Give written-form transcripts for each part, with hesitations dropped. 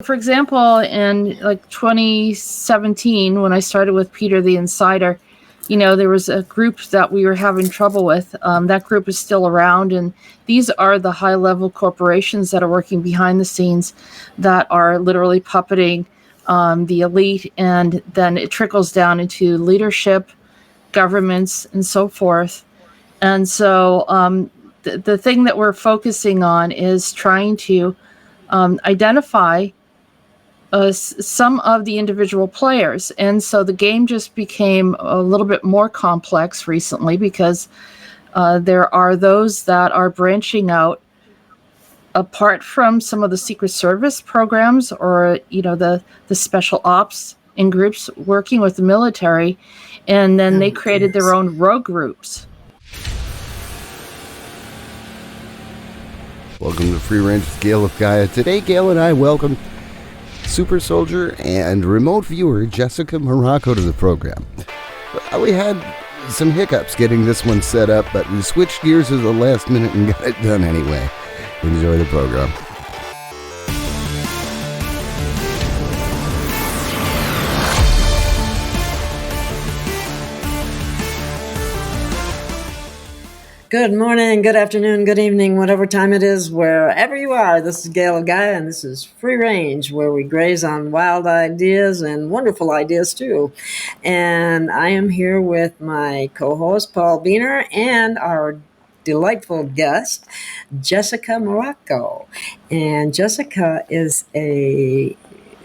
for example, in like 2017, when I started with Peter the Insider, there was a group that we were having trouble with. That group is still around, and these are the high-level corporations that are working behind the scenes that are literally puppeting the elite, and then it trickles down into leadership, governments, and so forth. And so the thing that we're focusing on is trying to identify some of the individual players. And so the game just became a little bit more complex recently because there are those that are branching out apart from some of the Secret Service programs or, the special ops in groups working with the military. And then they created their own rogue groups. Welcome to Free Range with Gail of Gaia. Today, Gail and I welcome super soldier and remote viewer Jessica Marrocco to the program. We had some hiccups getting this one set up, but we switched gears at the last minute and got it done anyway. Enjoy the program. Good morning, good afternoon, good evening, whatever time it is, wherever you are. This is Gail of Gaia, and this is Free Range, where we graze on wild ideas and wonderful ideas, too. And I am here with my co-host, Paul Biener, and our delightful guest, Jessica Marrocco. And Jessica is a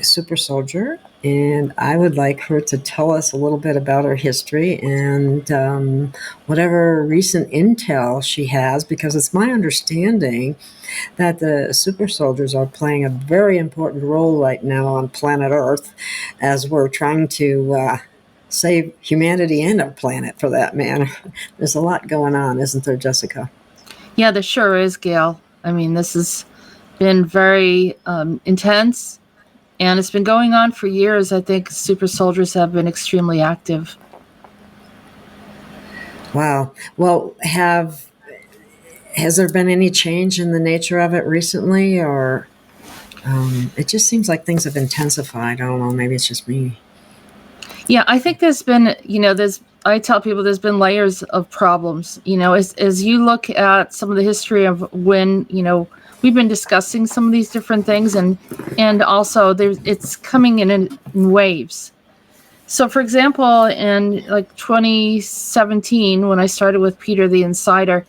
super soldier, and I would like her to tell us a little bit about her history and whatever recent intel she has, because it's my understanding that the super soldiers are playing a very important role right now on planet Earth as we're trying to save humanity and our planet, for that matter. There's a lot going on, isn't there, Jessica? Yeah, there sure is, Gail. I mean, this has been very intense. And it's been going on for years. I think super soldiers have been extremely active. Wow. Well, has there been any change in the nature of it recently, or it just seems like things have intensified? I don't know. Maybe it's just me. Yeah, I think there's been, I tell people there's been layers of problems. As you look at some of the history of when, we've been discussing some of these different things, and also it's coming in waves. So, for example, in like 2017, when I started with Peter the Insider,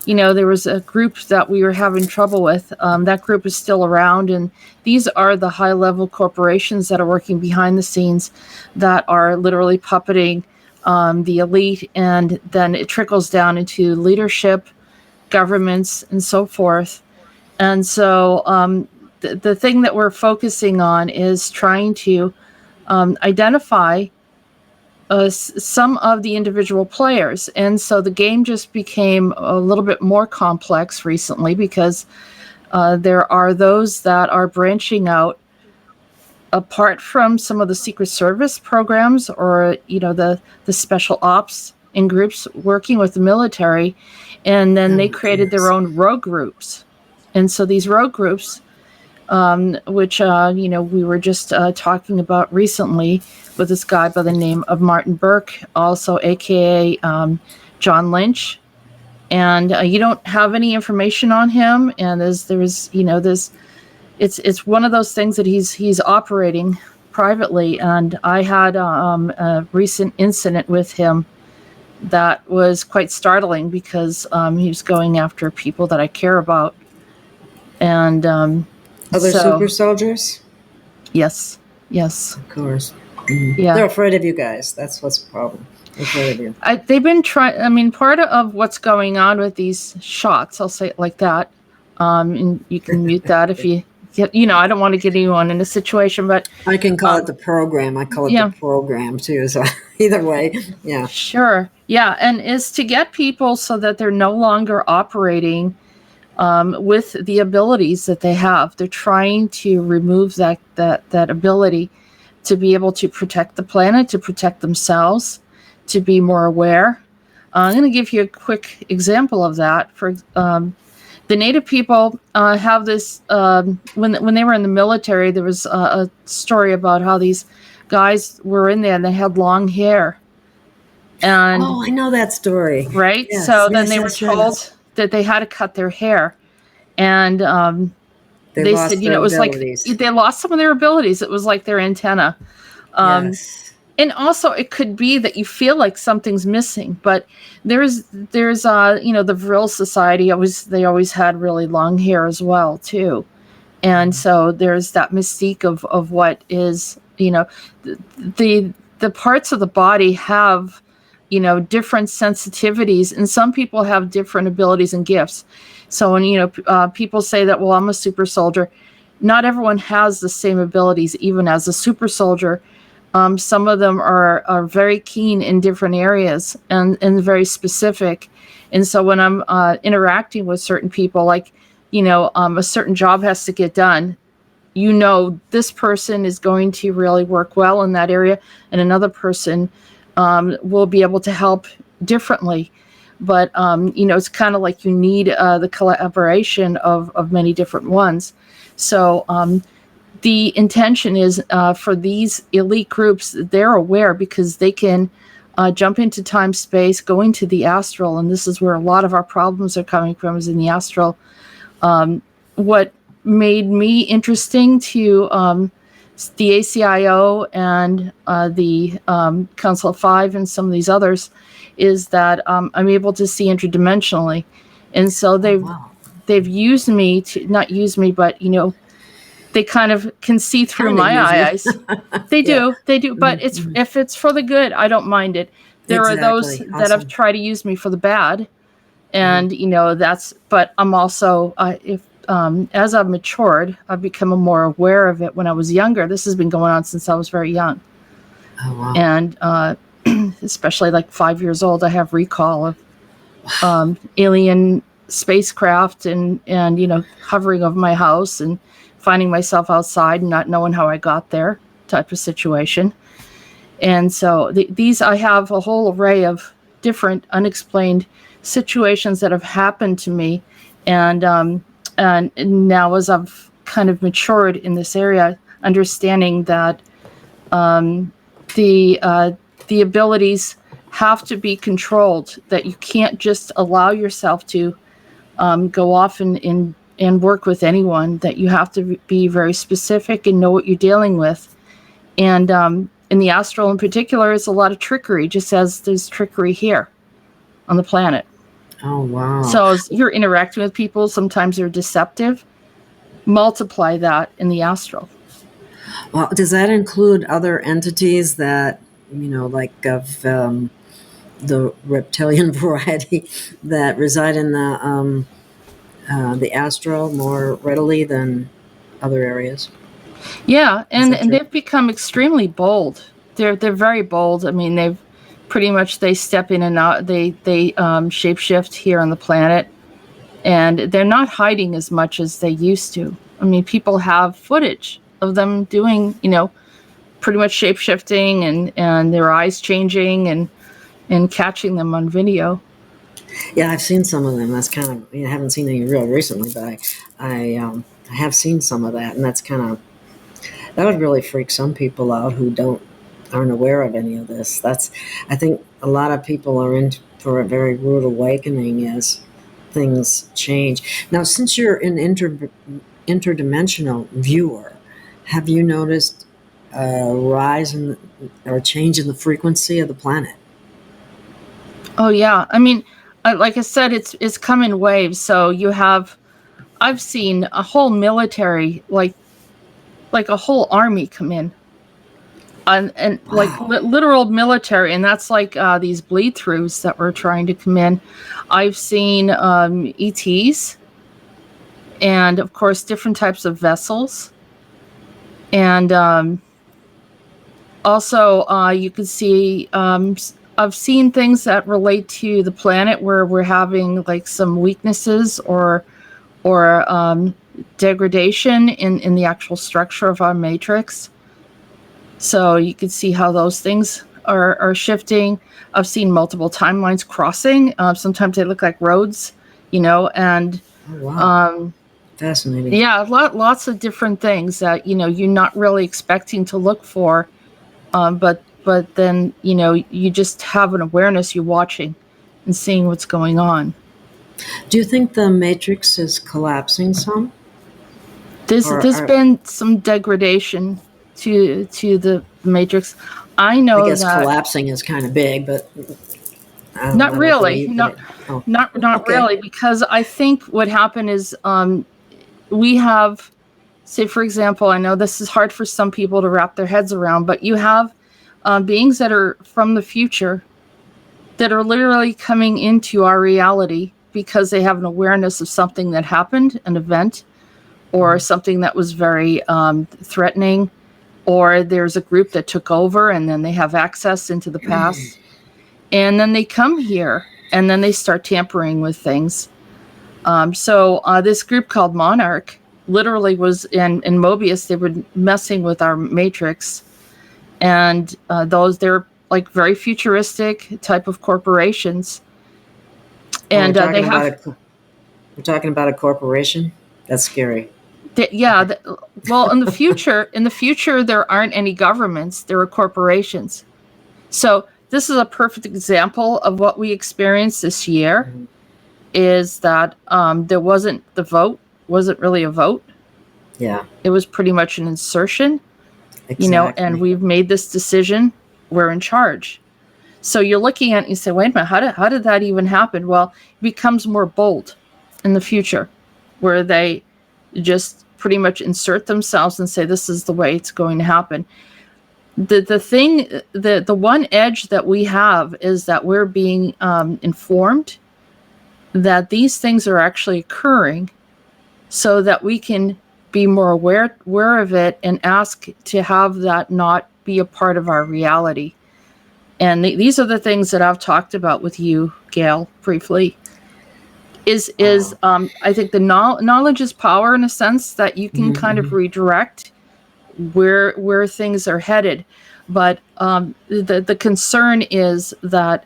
there was a group that we were having trouble with. That group is still around, and these are the high-level corporations that are working behind the scenes that are literally puppeting the elite, and then it trickles down into leadership, governments, and so forth. And so the thing that we're focusing on is trying to identify some of the individual players. And so the game just became a little bit more complex recently because there are those that are branching out apart from some of the Secret Service programs or, the special ops in groups working with the military. And then they created their own rogue groups. And so these rogue groups, which, we were just talking about recently with this guy by the name of Martin Burke, also AKA John Lynch. And you don't have any information on him. And it's one of those things that he's operating privately. And I had a recent incident with him that was quite startling because he was going after people that I care about. And other super soldiers? Yes. Of course. Mm-hmm. Yeah. They're afraid of you guys. That's what's the problem. They're afraid of you. They've been trying. Part of what's going on with these shots, I'll say it like that. And you can mute that if you get, I don't want to get anyone in a situation, but I can call it the program. I call it the program too. So either way, yeah. Sure. Yeah. And is to get people so that they're no longer operating with the abilities that they have. They're trying to remove that ability to be able to protect the planet, to protect themselves, to be more aware. I'm going to give you a quick example of that. The Native people have this. When they were in the military, there was a story about how these guys were in there and they had long hair. And I know that story. Right. Yes, so then yes, they were yes, told yes. that they had to cut their hair, and they lost said, their it was abilities. like they lost some of their abilities. It was like their antenna. Yes. And also, it could be that you feel like something's missing, but there's the Vril Society they always had really long hair as well too, and so there's that mystique of what is, the parts of the body have, different sensitivities, and some people have different abilities and gifts. So when people say that, well, I'm a super soldier, not everyone has the same abilities, even as a super soldier. Some of them are very keen in different areas and very specific. And so when I'm interacting with certain people, like, a certain job has to get done, this person is going to really work well in that area, and another person will be able to help differently. But, it's kind of like you need the collaboration of many different ones. So, the intention is for these elite groups, they're aware because they can jump into time, space, go into the astral, and this is where a lot of our problems are coming from, is in the astral. What made me interesting to the ACIO and the Council of Five and some of these others is that I'm able to see interdimensionally. And so they've used me to, not used me, but, they kind of can see through my eyes. They do. But if it's for the good, I don't mind it. There are those that have tried to use me for the bad, and but I'm also as I've matured, I've become more aware of it. When I was younger, this has been going on since I was very young. Oh, wow. And especially like 5 years old, I have recall of alien spacecraft and hovering over my house and finding myself outside and not knowing how I got there, type of situation. And so these, I have a whole array of different unexplained situations that have happened to me. And now, as I've kind of matured in this area, understanding that the abilities have to be controlled, that you can't just allow yourself to go off and work with anyone, that you have to be very specific and know what you're dealing with. And in the astral in particular, is a lot of trickery, just as there's trickery here on the planet. Oh, wow. So as you're interacting with people, sometimes they're deceptive. Multiply that in the astral. Well, does that include other entities that, like of the reptilian variety that reside in the astral more readily than other areas? Yeah, and they've become extremely bold. They're very bold. I mean, they step in and out. They shapeshift here on the planet, and they're not hiding as much as they used to. I mean, people have footage of them doing, pretty much shapeshifting and their eyes changing and catching them on video. Yeah, I've seen some of them. That's kind of, I haven't seen any real recently, but I have seen some of that, and that would really freak some people out who aren't aware of any of this. I think a lot of people are in for a very rude awakening as things change. Now, since you're an interdimensional viewer, have you noticed a rise or change in the frequency of the planet? Oh yeah, I mean, like I said, it's come in waves. So I've seen a whole military, like a whole army come in, and Wow. like literal military, and that's like these bleed throughs that were trying to come in. I've seen ETs, and of course different types of vessels, and also you can see. I've seen things that relate to the planet where we're having like some weaknesses or degradation in the actual structure of our matrix. So you can see how those things are shifting. I've seen multiple timelines crossing. Sometimes they look like roads, and Oh, wow. Fascinating. Yeah, lots of different things that you're not really expecting to look for, but then you just have an awareness. You're watching and seeing what's going on. Do you think the Matrix is collapsing some? There's been some degradation to the Matrix. I know I guess that collapsing is kind of big, but not really, not okay. really, because I think what happened is we have, say for example, I know this is hard for some people to wrap their heads around, but you have beings that are from the future that are literally coming into our reality because they have an awareness of something that happened, an event, or something that was very threatening, or there's a group that took over and then they have access into the past. And then they come here and then they start tampering with things. So this group called Monarch literally was in Mobius. They were messing with our Matrix. And they're like very futuristic type of corporations. And we're talking about a corporation? That's scary. Well, in the future, there aren't any governments. There are corporations. So this is a perfect example of what we experienced this year. Mm-hmm. Is that there wasn't really a vote. Yeah. It was pretty much an insertion. Exactly. And we've made this decision. We're in charge. So you're looking at it and you say, wait a minute, how did that even happen? Well, it becomes more bold in the future, where they just pretty much insert themselves and say, this is the way it's going to happen. The one edge that we have is that we're being informed that these things are actually occurring, so that we can be more aware of it and ask to have that not be a part of our reality. And these are the things that I've talked about with you, Gail, briefly. I think the knowledge is power, in a sense that you can kind of redirect where things are headed. But the concern is that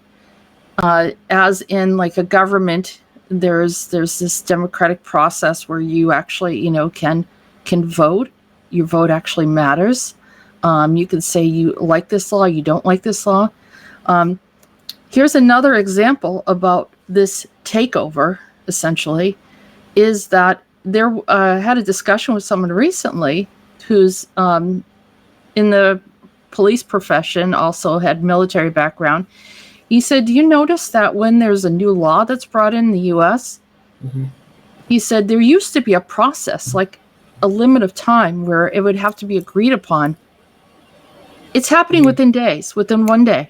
as in like a government, there's this democratic process where you actually can vote. Your vote actually matters. You can say you like this law, you don't like this law. Here's another example about this takeover, essentially, is that there had a discussion with someone recently who's in the police profession, also had military background. He said, do you notice that when there's a new law that's brought in the U.S., he said there used to be a process, like a limit of time where it would have to be agreed upon. It's happening within days, within one day.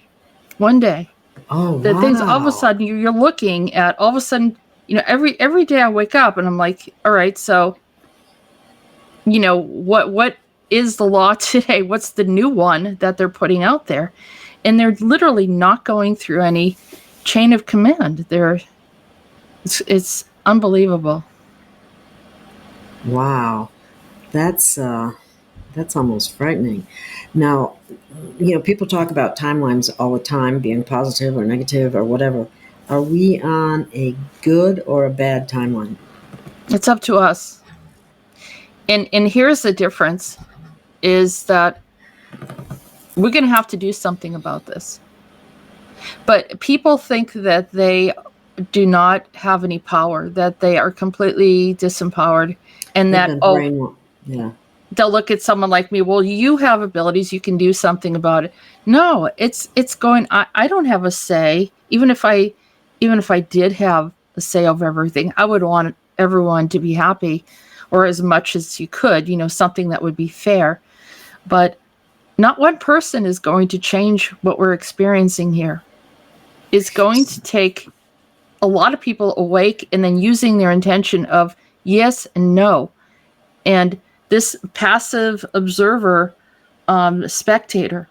Oh, the wow. Things all of a sudden you're looking at, all of a sudden, every day I wake up and I'm like, all right, so, what is the law today? What's the new one that they're putting out there? And they're literally not going through any chain of command. It's unbelievable. Wow. That's almost frightening. Now, people talk about timelines all the time, being positive or negative or whatever. Are we on a good or a bad timeline? It's up to us. And here's the difference, is that we're going to have to do something about this. But people think that they do not have any power, that they are completely disempowered, and they'll look at someone like me, well, you have abilities, you can do something about it. No, it's going, I don't have a say. Even if I did have a say over everything, I would want everyone to be happy, or as much as you could, something that would be fair. But not one person is going to change what we're experiencing here. It's going to take a lot of people awake and then using their intention of yes and no. And this passive observer, spectator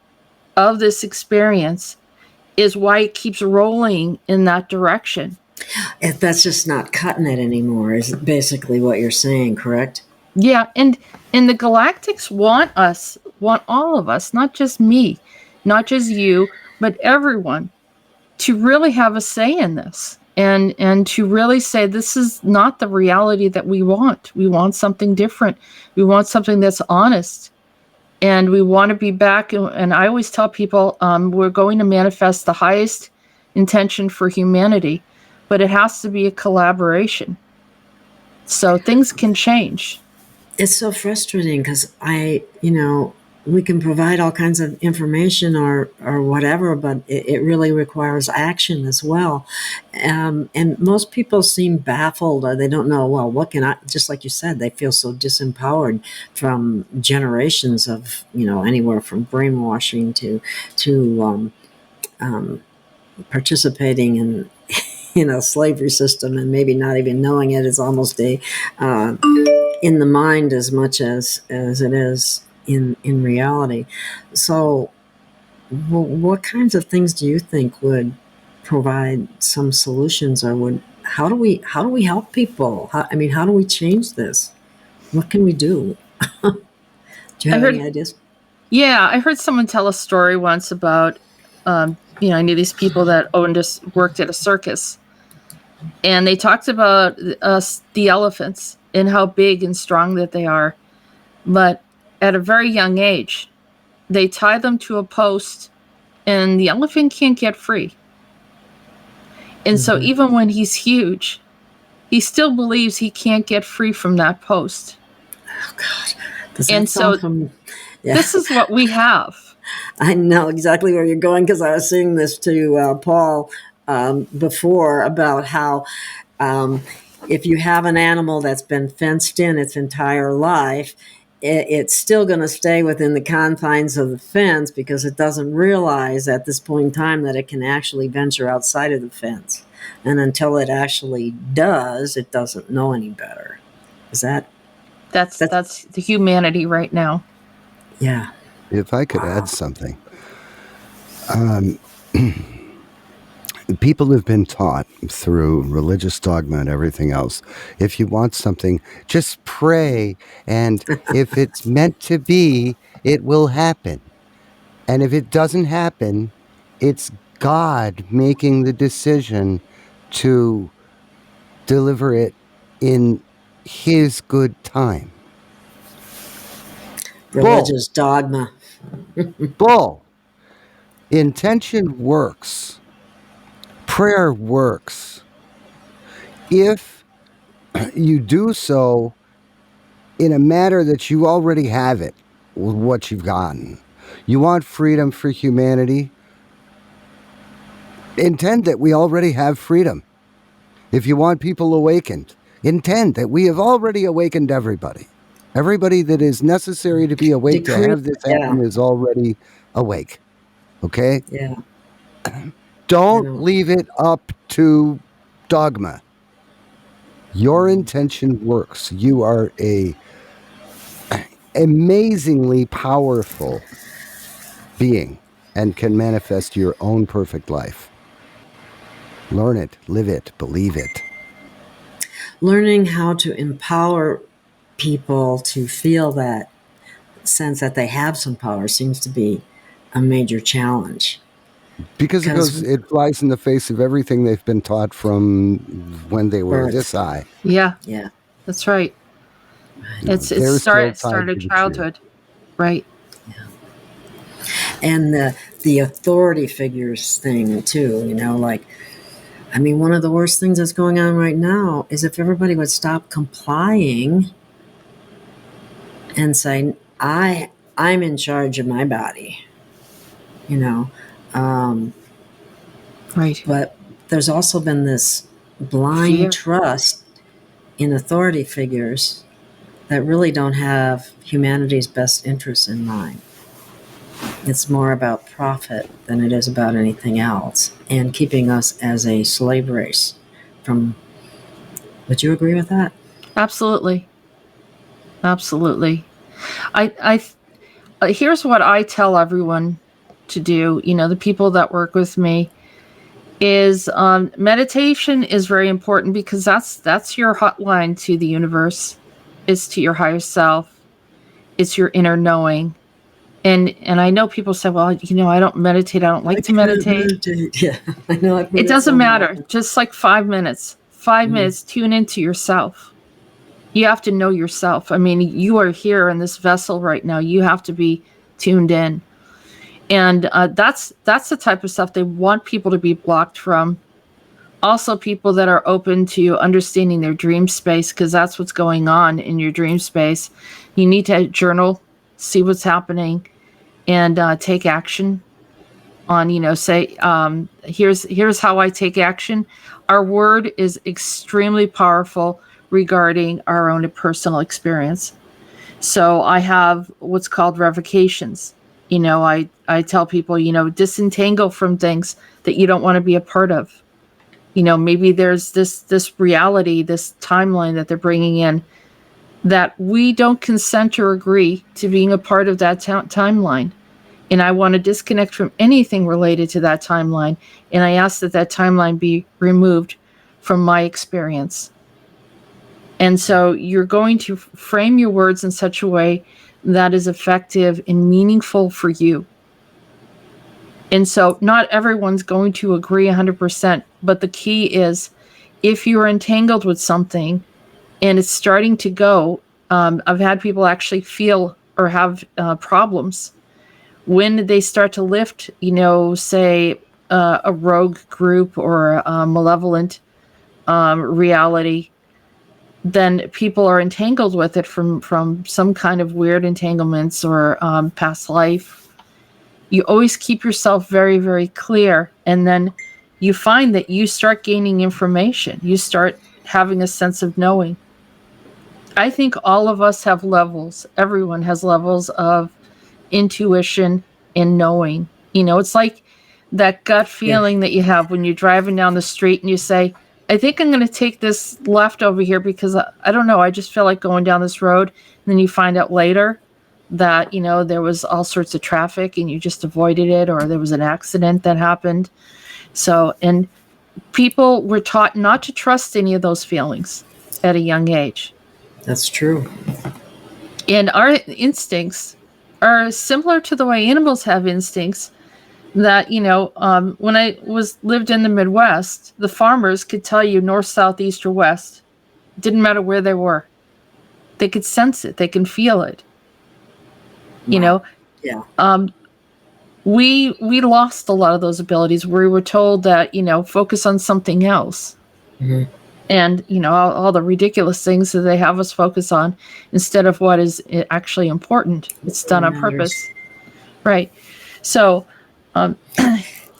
of this experience is why it keeps rolling in that direction. If that's just not cutting it anymore, is basically what you're saying, correct? Yeah, and the galactics want all of us, not just me, not just you, but everyone, to really have a say in this. and to really say this is not the reality that we want. We want something different. We want something that's honest, and we want to be back. And I always tell people we're going to manifest the highest intention for humanity, but it has to be a collaboration. So things can change. It's so frustrating because we can provide all kinds of information or whatever, but it really requires action as well. And most people seem baffled, or they don't know, well, what can I, just like you said, they feel so disempowered from generations of, anywhere from brainwashing to participating in a slavery system, and maybe not even knowing it is almost a in the mind as much as it is in reality. So what kinds of things do you think would provide some solutions, or how do we help people? How do we change this? What can we do? Do you have any ideas? Yeah, I heard someone tell a story once about I knew these people that worked at a circus, and they talked about the elephants and how big and strong that they are. But at a very young age, they tie them to a post, and the elephant can't get free. And so even when he's huge, he still believes he can't get free from that post. Oh, God. And so this is what we have. I know exactly where you're going, because I was saying this to Paul before about how if you have an animal that's been fenced in its entire life, it's still going to stay within the confines of the fence, because it doesn't realize at this point in time that it can actually venture outside of the fence. And until it actually does, it doesn't know any better. Is that? That's the humanity right now. Yeah. If I could add something. People have been taught through religious dogma and everything else, if you want something, just pray, and if it's meant to be, it will happen. And if it doesn't happen, it's God making the decision to deliver it in His good time. Religious dogma. Bull. Intention works. Prayer works if you do so in a manner that you already have it with what you've gotten. You want freedom for humanity? Intend that we already have freedom. If you want people awakened, intend that we have already awakened everybody. Everybody that is necessary to be awake to have this happen is already awake. Okay? Yeah. Don't leave it up to dogma. Your intention works. You are a amazingly powerful being and can manifest your own perfect life. Learn it, live it, believe it. Learning how to empower people to feel that sense that they have some power seems to be a major challenge. Because it flies in the face of everything they've been taught from when they were this high. Yeah. Yeah. That's right. It started childhood. Right. Yeah. And the authority figures thing too, one of the worst things that's going on right now is if everybody would stop complying and say, I'm in charge of my body, right. But there's also been this blind trust in authority figures that really don't have humanity's best interests in mind. It's more about profit than it is about anything else, and keeping us as a slave race. Would you agree with that? Absolutely. Absolutely. I here's what I tell everyone to do, the people that work with me, is meditation is very important, because that's your hotline to the universe. It's to your higher self. It's your inner knowing. And I know people say, well, I don't meditate. I don't like to meditate. Yeah, I know. It doesn't matter. Just like 5 minutes. 5 minutes, tune into yourself. You have to know yourself. I mean, you are here in this vessel right now. You have to be tuned in. And that's the type of stuff they want people to be blocked from. Also, people that are open to understanding their dream space, because that's what's going on in your dream space. You need to journal, see what's happening, and take action on, say, here's how I take action. Our word is extremely powerful regarding our own personal experience. So I have what's called revocations. I tell people, disentangle from things that you don't want to be a part of. Maybe there's this reality, this timeline that they're bringing in that we don't consent or agree to being a part of that timeline. And I want to disconnect from anything related to that timeline. And I ask that timeline be removed from my experience. And so you're going to frame your words in such a way that is effective and meaningful for you. And so not everyone's going to agree 100%, but the key is if you're entangled with something and it's starting to go, I've had people actually feel or have problems when they start to lift, say a rogue group or a malevolent reality, then people are entangled with it from some kind of weird entanglements or past life. You always keep yourself very, very clear. And then you find that you start gaining information. You start having a sense of knowing. I think all of us have levels. Everyone has levels of intuition and knowing. It's like that gut feeling that you have when you're driving down the street and you say, I think I'm going to take this left over here because I don't know, I just feel like going down this road. And then you find out later that, there was all sorts of traffic and you just avoided it, or there was an accident that happened. So, and people were taught not to trust any of those feelings at a young age. That's true. And our instincts are similar to the way animals have instincts. That, when I lived in the Midwest, the farmers could tell you north, south, east, or west. It didn't matter where they were. They could sense it. They can feel it. Yeah. We lost a lot of those abilities. We were told that, focus on something else. Mm-hmm. And, all the ridiculous things that they have us focus on instead of what is actually important. It's done on purpose. Right. So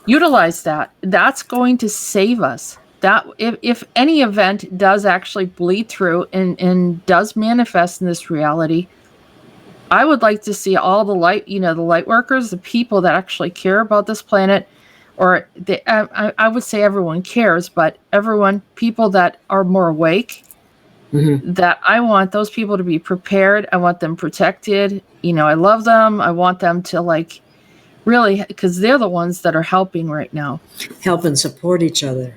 utilize that. That's going to save us. That if any event does actually bleed through and does manifest in this reality, I would like to see all the light, the light workers, the people that actually care about this planet, or I would say everyone cares, but people that are more awake, that I want those people to be prepared. I want them protected. I love them. I want them to really, because they're the ones that are helping right now. Help and support each other.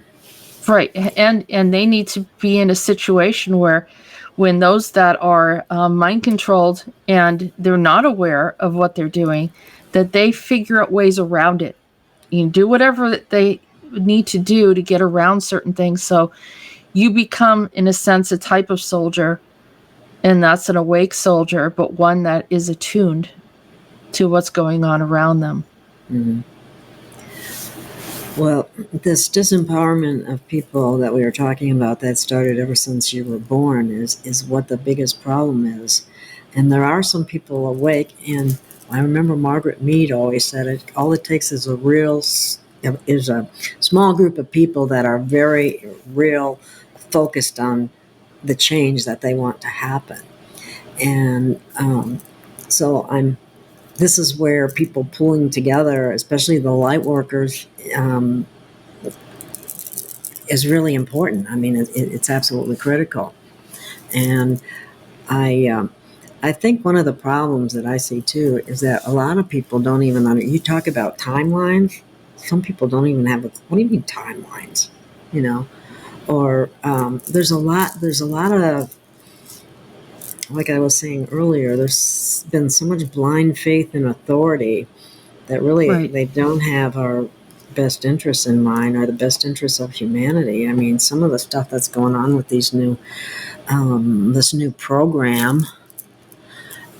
Right. And they need to be in a situation where when those that are mind controlled and they're not aware of what they're doing, that they figure out ways around it. Do whatever that they need to do to get around certain things. So you become, in a sense, a type of soldier, and that's an awake soldier, but one that is attuned to what's going on around them. Mm-hmm. Well, this disempowerment of people that we were talking about that started ever since you were born is what the biggest problem is. And there are some people awake, and I remember Margaret Mead always said it, all it takes is a small group of people that are very real focused on the change that they want to happen. And this is where people pulling together, especially the light workers, is really important. I mean, it's absolutely critical. And I think one of the problems that I see too is that a lot of people don't even you talk about timelines. Some people don't even have what do you mean timelines? Or there's a lot of like I was saying earlier, there's been so much blind faith in authority that really Right. they don't have our best interests in mind or the best interests of humanity. I mean, some of the stuff that's going on with these this new program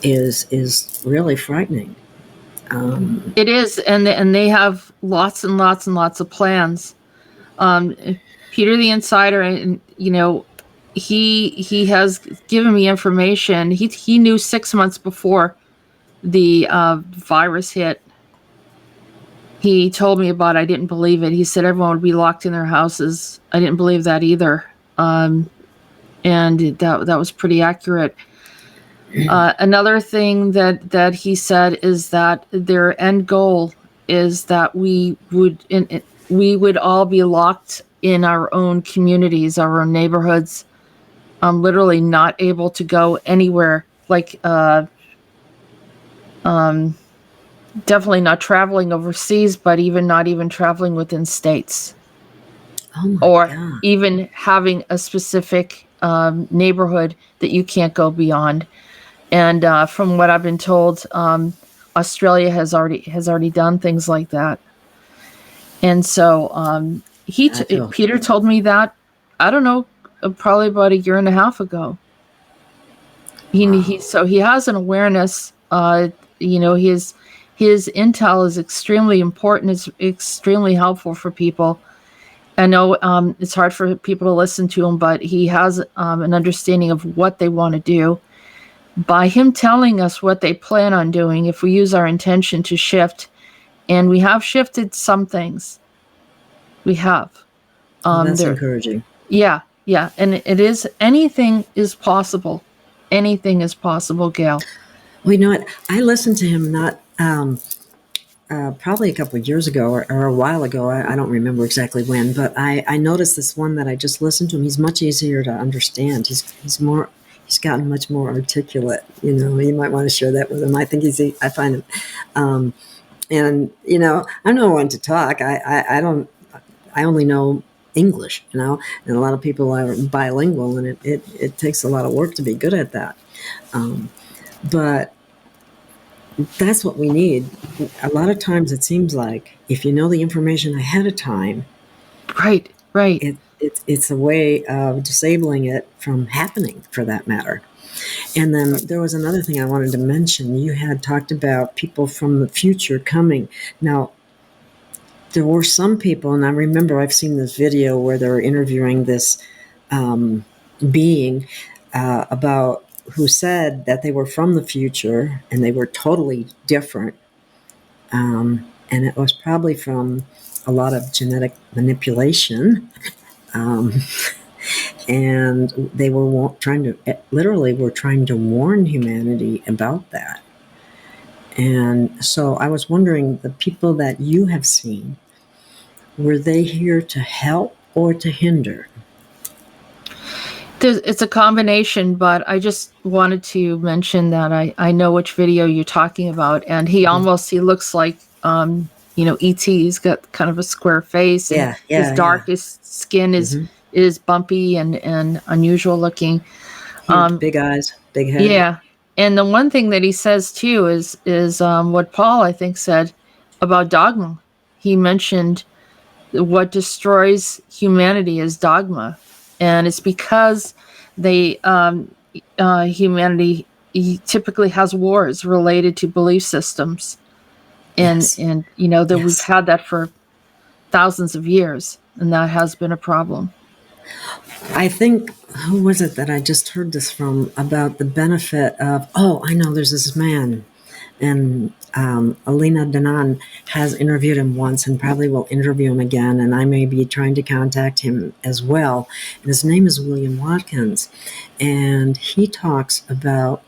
is really frightening. It is, and they have lots and lots and lots of plans. Peter the Insider, and he has given me information. He knew 6 months before the virus hit. He told me about it. I didn't believe it. He said everyone would be locked in their houses. I didn't believe that either. And that was pretty accurate. Another thing that he said is that their end goal is that we would all be locked in our own communities, our own neighborhoods, literally not able to go anywhere. Like, definitely not traveling overseas, but not even traveling within states, or God. even having a specific neighborhood that you can't go beyond. And from what I've been told, Australia has already done things like that. And so Peter told me that, I don't know, probably about a year and a half ago. So he has an awareness. His intel is extremely important. It's extremely helpful for people. I know it's hard for people to listen to him, but he has an understanding of what they want to do. By him telling us what they plan on doing, if we use our intention to shift, and we have shifted some things. We have. That's encouraging. Yeah. And anything is possible. Anything is possible, Gail. Well, you know what? I listened to him probably a couple of years ago or a while ago. I don't remember exactly when, but I noticed this one that I just listened to him. He's much easier to understand. He's gotten much more articulate. You might want to share that with him. I think I find him, and I'm no one to talk. I only know English, and a lot of people are bilingual, and it takes a lot of work to be good at that. But that's what we need. A lot of times it seems like if you know the information ahead of time, right. It's a way of disabling it from happening, for that matter. And then there was another thing I wanted to mention. You had talked about people from the future coming. Now, there were some people, and I remember I've seen this video where they were interviewing this being about who said that they were from the future and they were totally different. And it was probably from a lot of genetic manipulation. And they were trying to warn humanity about that. And so I was wondering, the people that you have seen, were they here to help or to hinder? It's a combination, but I just wanted to mention that I know which video you're talking about, and he looks like E.T. He's got kind of a square face, and his darkest skin is bumpy and unusual looking. Big eyes, big head. Yeah, and the one thing that he says too is what Paul, I think, said about dogma. He mentioned what destroys humanity is dogma. And it's because humanity typically has wars related to belief systems, and we've had that for thousands of years, and that has been a problem. I think, who was it that I just heard this from about the benefit of? Oh, I know. There's this man, and Alina Danan has interviewed him once and probably will interview him again, and I may be trying to contact him as well. And his name is William Watkins, and he talks about,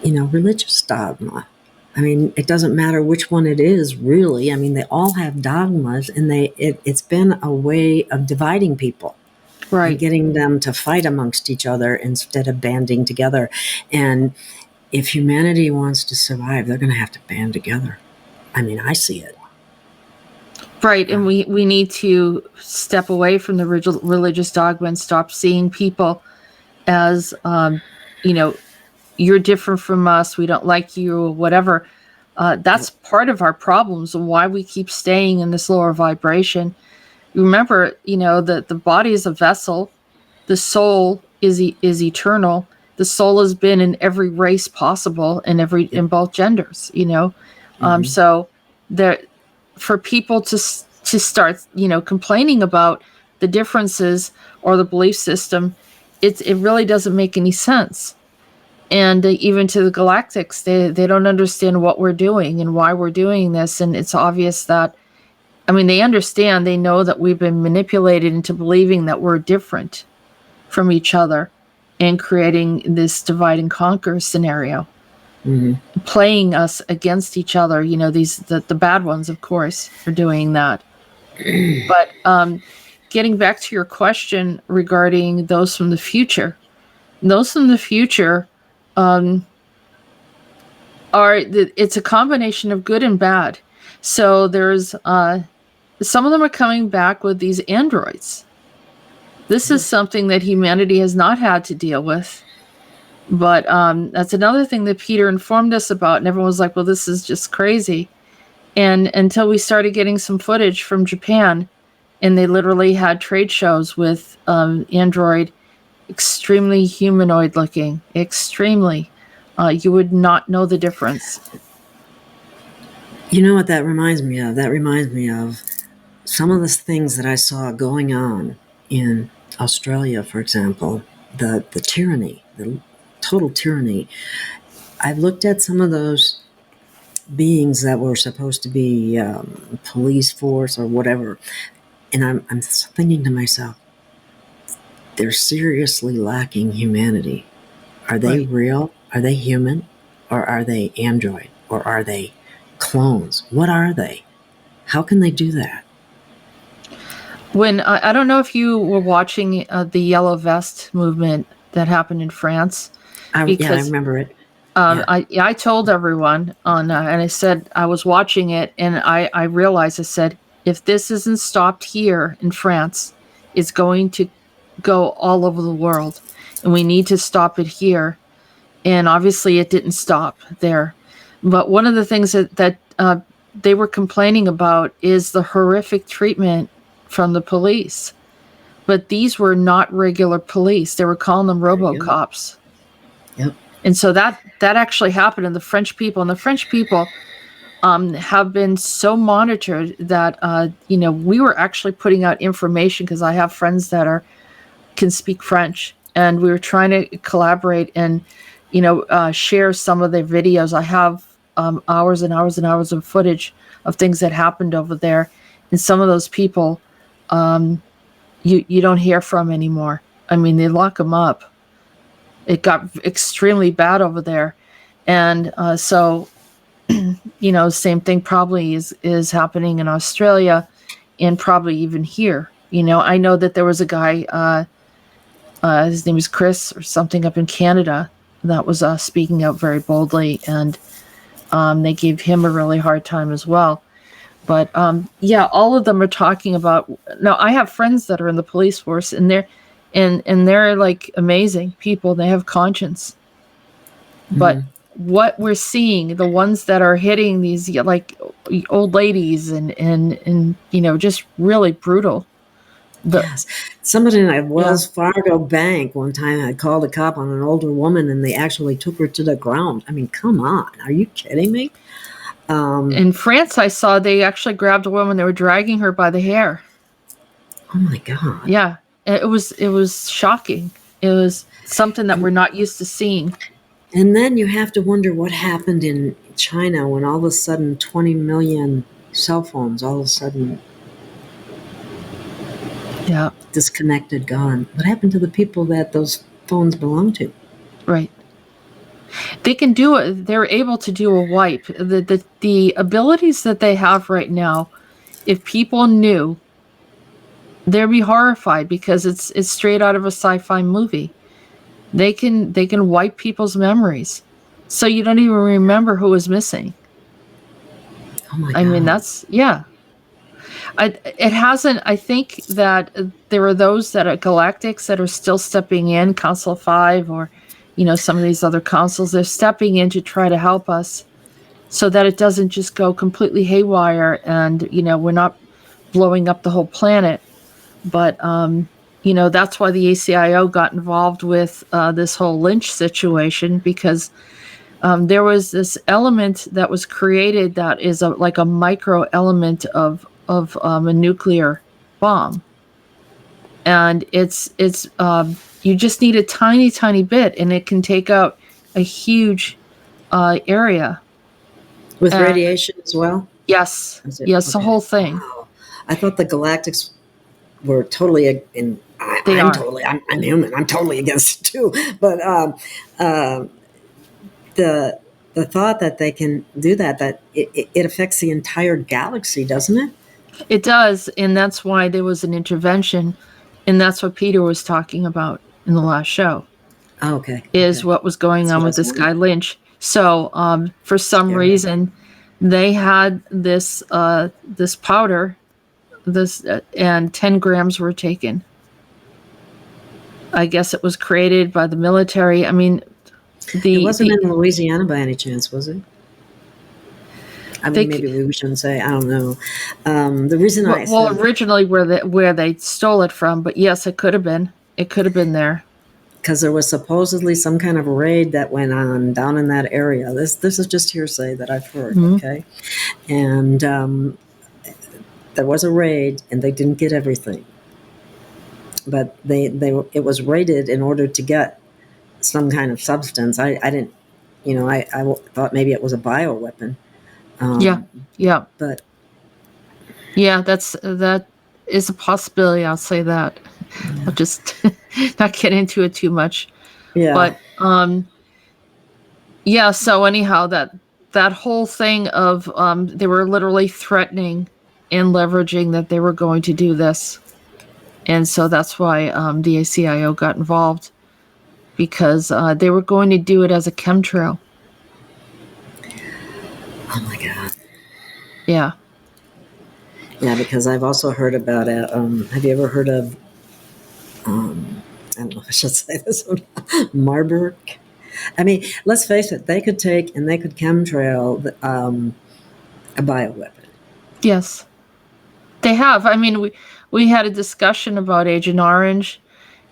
religious dogma. I mean, it doesn't matter which one it is, really. I mean, they all have dogmas, and it's been a way of dividing people. Right. And getting them to fight amongst each other instead of banding together. And if humanity wants to survive, they're going to have to band together. I mean, I see it. Right, and we need to step away from the religious dogma and stop seeing people as you know, you're different from us, we don't like you, or whatever. That's part of our problems and why we keep staying in this lower vibration. Remember, that the body is a vessel, the soul is eternal. The soul has been in every race possible in both genders. So there, for people to start complaining about the differences or the belief system, it really doesn't make any sense. And even to the galactics, they don't understand what we're doing and why we're doing this. And it's obvious that, they understand, they know that we've been manipulated into believing that we're different from each other and creating this divide and conquer scenario, playing us against each other. The bad ones, of course, are doing that. But getting back to your question regarding those from the future, it's a combination of good and bad. So there's some of them are coming back with these androids. This is something that humanity has not had to deal with. But that's another thing that Peter informed us about, and everyone was like, well, this is just crazy. And until we started getting some footage from Japan, and they literally had trade shows with android, extremely humanoid looking, extremely. You would not know the difference. You know what that reminds me of? That reminds me of some of the things that I saw going on in Australia, for example, the tyranny, the total tyranny. I've looked at some of those beings that were supposed to be police force or whatever, and I'm thinking to myself, they're seriously lacking humanity. Are they real? Are they human? Or are they android? Or are they clones? What are they? How can they do that? When I don't know if you were watching the Yellow Vest movement that happened in France. I remember it. I told everyone and I said I was watching it, and I realized, I said, if this isn't stopped here in France, it's going to go all over the world, and we need to stop it here. And obviously it didn't stop there. But one of the things that they were complaining about is the horrific treatment from the police. But these were not regular police. They were calling them RoboCops. Yep. And so that actually happened. And the French people have been so monitored that, we were actually putting out information, because I have friends that can speak French, and we were trying to collaborate and share some of their videos. I have hours and hours and hours of footage of things that happened over there, and some of those people you don't hear from anymore. They lock them up. It got extremely bad over there, and so same thing probably is happening in Australia, and probably even here. I know that there was a guy, his name is Chris or something, up in Canada, that was speaking out very boldly, and they gave him a really hard time as well. But all of them are talking about. Now, I have friends that are in the police force, and they're like amazing people. They have conscience. But what we're seeing, the ones that are hitting these like old ladies and just really brutal. Yes. Somebody in a Wells Fargo bank one time had called a cop on an older woman, and they actually took her to the ground. Come on. Are you kidding me? In France, I saw they actually grabbed a woman. They were dragging her by the hair. Oh, my God. Yeah. It was shocking. It was something that we're not used to seeing. And then you have to wonder what happened in China when all of a sudden 20 million cell phones all of a sudden disconnected, gone. What happened to the people that those phones belong to? Right. They can do it. They're able to do a wipe. The abilities that they have right now, if people knew, they'd be horrified, because it's straight out of a sci-fi movie. They can wipe people's memories, so you don't even remember who was missing. Oh my God. That's it hasn't. I think that there are those that are galactics that are still stepping in, Council 5 or some of these other councils. They're stepping in to try to help us so that it doesn't just go completely haywire and, we're not blowing up the whole planet. But, that's why the ACIO got involved with this whole Lynch situation, because there was this element that was created that is like a micro element of a nuclear bomb. And it's you just need a tiny, tiny bit, and it can take out a huge area. With radiation as well? Yes. Yes, okay. The whole thing. Wow. I thought the galactics were totally I'm human. I'm totally against it too. But the thought that they can do that it affects the entire galaxy, doesn't it? It does, and that's why there was an intervention, and that's what Peter was talking about in the last show. Oh, okay. Is what was going on with this guy Lynch. So for some reason, they had this powder, and 10 grams were taken. I guess it was created by the military. I mean, it wasn't in Louisiana by any chance, was it? I mean, maybe we shouldn't say. I don't know. The reason originally where they stole it from, but yes, it could have been. It could have been there. Because there was supposedly some kind of raid that went on down in that area. This is just hearsay that I've heard. Mm-hmm. Okay, and there was a raid, and they didn't get everything, but it was raided in order to get some kind of substance. I didn't, I thought maybe it was a bioweapon. Yeah. But that is a possibility. I'll say that. Yeah. I'll just not get into it too much. Yeah. But so anyhow, that whole thing of they were literally threatening and leveraging that they were going to do this. And so that's why the ACIO got involved, because they were going to do it as a chemtrail. Oh my God. Yeah. Yeah, because I've also heard about it. Have you ever heard of, I don't know if I should say this, Marburg? I mean, let's face it, they could take and they could chemtrail a bioweapon. Yes. They have. I mean, we had a discussion about Agent Orange,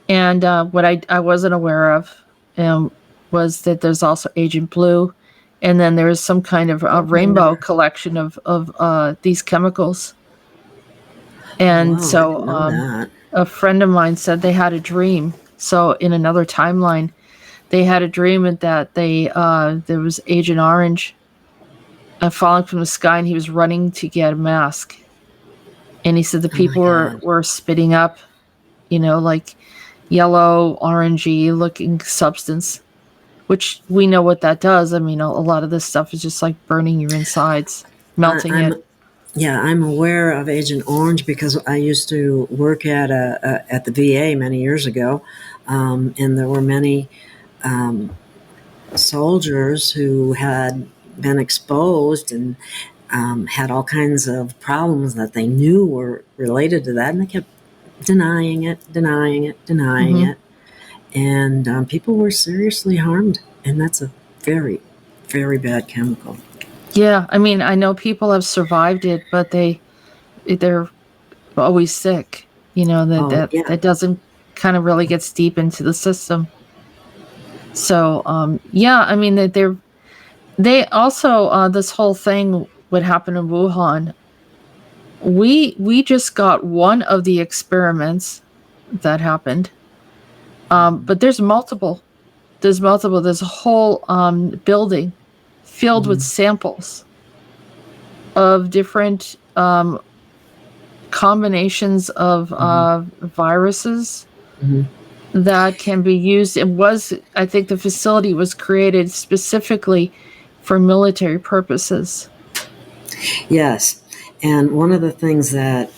and what I wasn't aware of was that there's also Agent Blue. And then there is some kind of a rainbow collection of these chemicals. And a friend of mine said they had a dream. So in another timeline, they had a dream that there was Agent Orange falling from the sky, and he was running to get a mask. And he said the people were spitting up, like yellow, orangey looking substance. Which we know what that does. I mean, a lot of this stuff is just like burning your insides, melting it. Yeah, I'm aware of Agent Orange because I used to work at the VA many years ago, and there were many soldiers who had been exposed and had all kinds of problems that they knew were related to that, and they kept denying it. Mm-hmm. And people were seriously harmed, and that's a very, very bad chemical. Yeah, I mean, I know people have survived it, but they're always sick. That doesn't kind of really gets deep into the system. So, I mean, they also this whole thing what happened in Wuhan. We just got one of the experiments that happened. But there's multiple. There's a whole building filled with samples of different combinations of viruses that can be used. I think the facility was created specifically for military purposes. Yes. And one of the things that,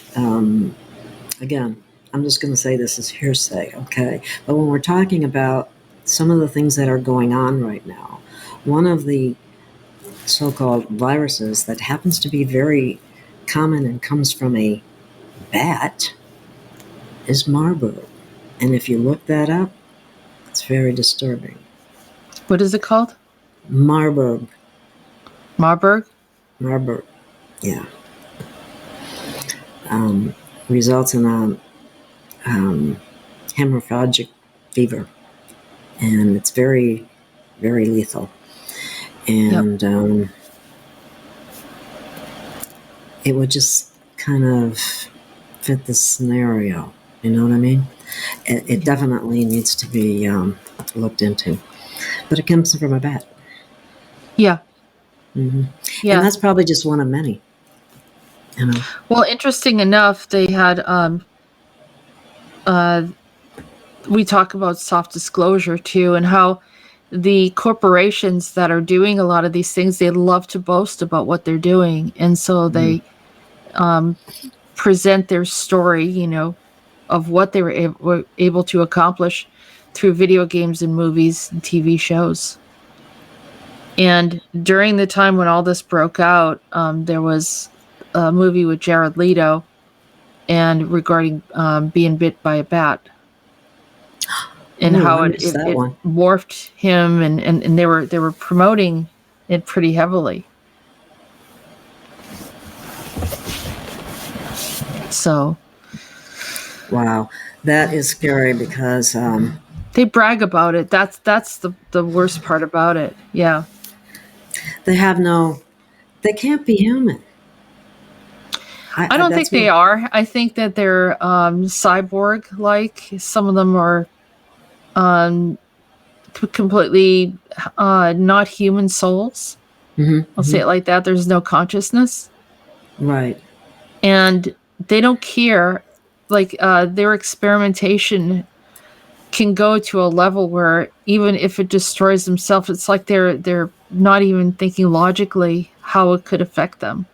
again, I'm just going to say this is hearsay, okay? But when we're talking about some of the things that are going on right now, one of the so-called viruses that happens to be very common and comes from a bat is Marburg. And if you look that up, it's very disturbing. What is it called? Marburg. Marburg? Marburg, yeah. Results in a hemorrhagic fever. And it's very, very lethal. And it would just kind of fit the scenario. You know what I mean? It definitely needs to be looked into. But it comes from a bat. Yeah. Mm-hmm. Yeah. And that's probably just one of many. You know? Well, interesting enough, they had we talk about soft disclosure too, and how the corporations that are doing a lot of these things, they love to boast about what they're doing, and so they present their story, you know, of what they were able to accomplish through video games and movies and TV shows. And during the time when all this broke out, there was a movie with Jared Leto and regarding being bit by a bat. And how it morphed him, and they were promoting it pretty heavily. So, wow, that is scary because they brag about it. That's the worst part about it. Yeah, they can't be human. I don't think they are. I think that they're cyborg-like. Some of them are completely not human souls. I'll say it like that. There's no consciousness. Right. And they don't care. Like their experimentation can go to a level where even if it destroys themselves, it's like they're not even thinking logically how it could affect them.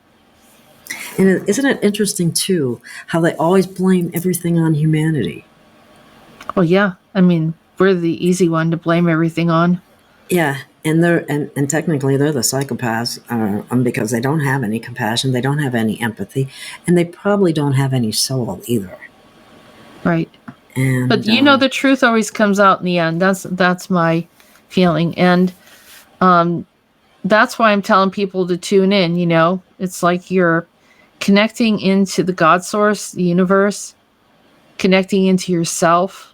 And isn't it interesting too how they always blame everything on humanity? Well, yeah. I mean, we're the easy one to blame everything on. Yeah, and and technically they're the psychopaths because they don't have any compassion, they don't have any empathy, and they probably don't have any soul either. Right. And but you know, the truth always comes out in the end. That's my feeling, and that's why I'm telling people to tune in. You know, it's like you're connecting into the God source, the universe, connecting into yourself.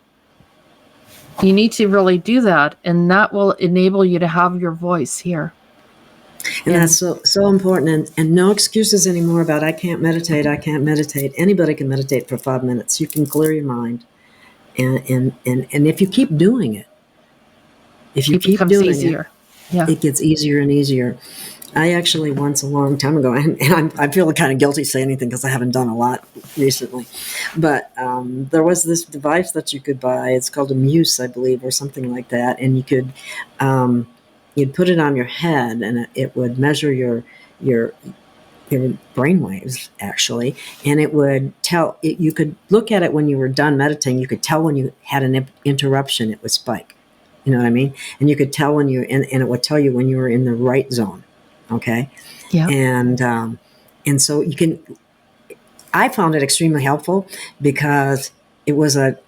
You need to really do that, and that will enable you to have your voice here. And that's so important, and no excuses anymore about I can't meditate. Anybody can meditate for 5 minutes. You can clear your mind, and if you keep doing it, it gets easier and easier. I actually once a long time ago, and I feel kind of guilty saying anything because I haven't done a lot recently, but there was this device that you could buy. It's called a Muse, I believe, or something like that, and you could you'd put it on your head, and it would measure your brain waves actually, and it would tell. You could look at it when you were done meditating. You could tell when you had an interruption, it would spike. You know what I mean? And you could tell when and it would tell you when you were in the right zone. Okay. Yeah. And so you can, I found it extremely helpful because it was a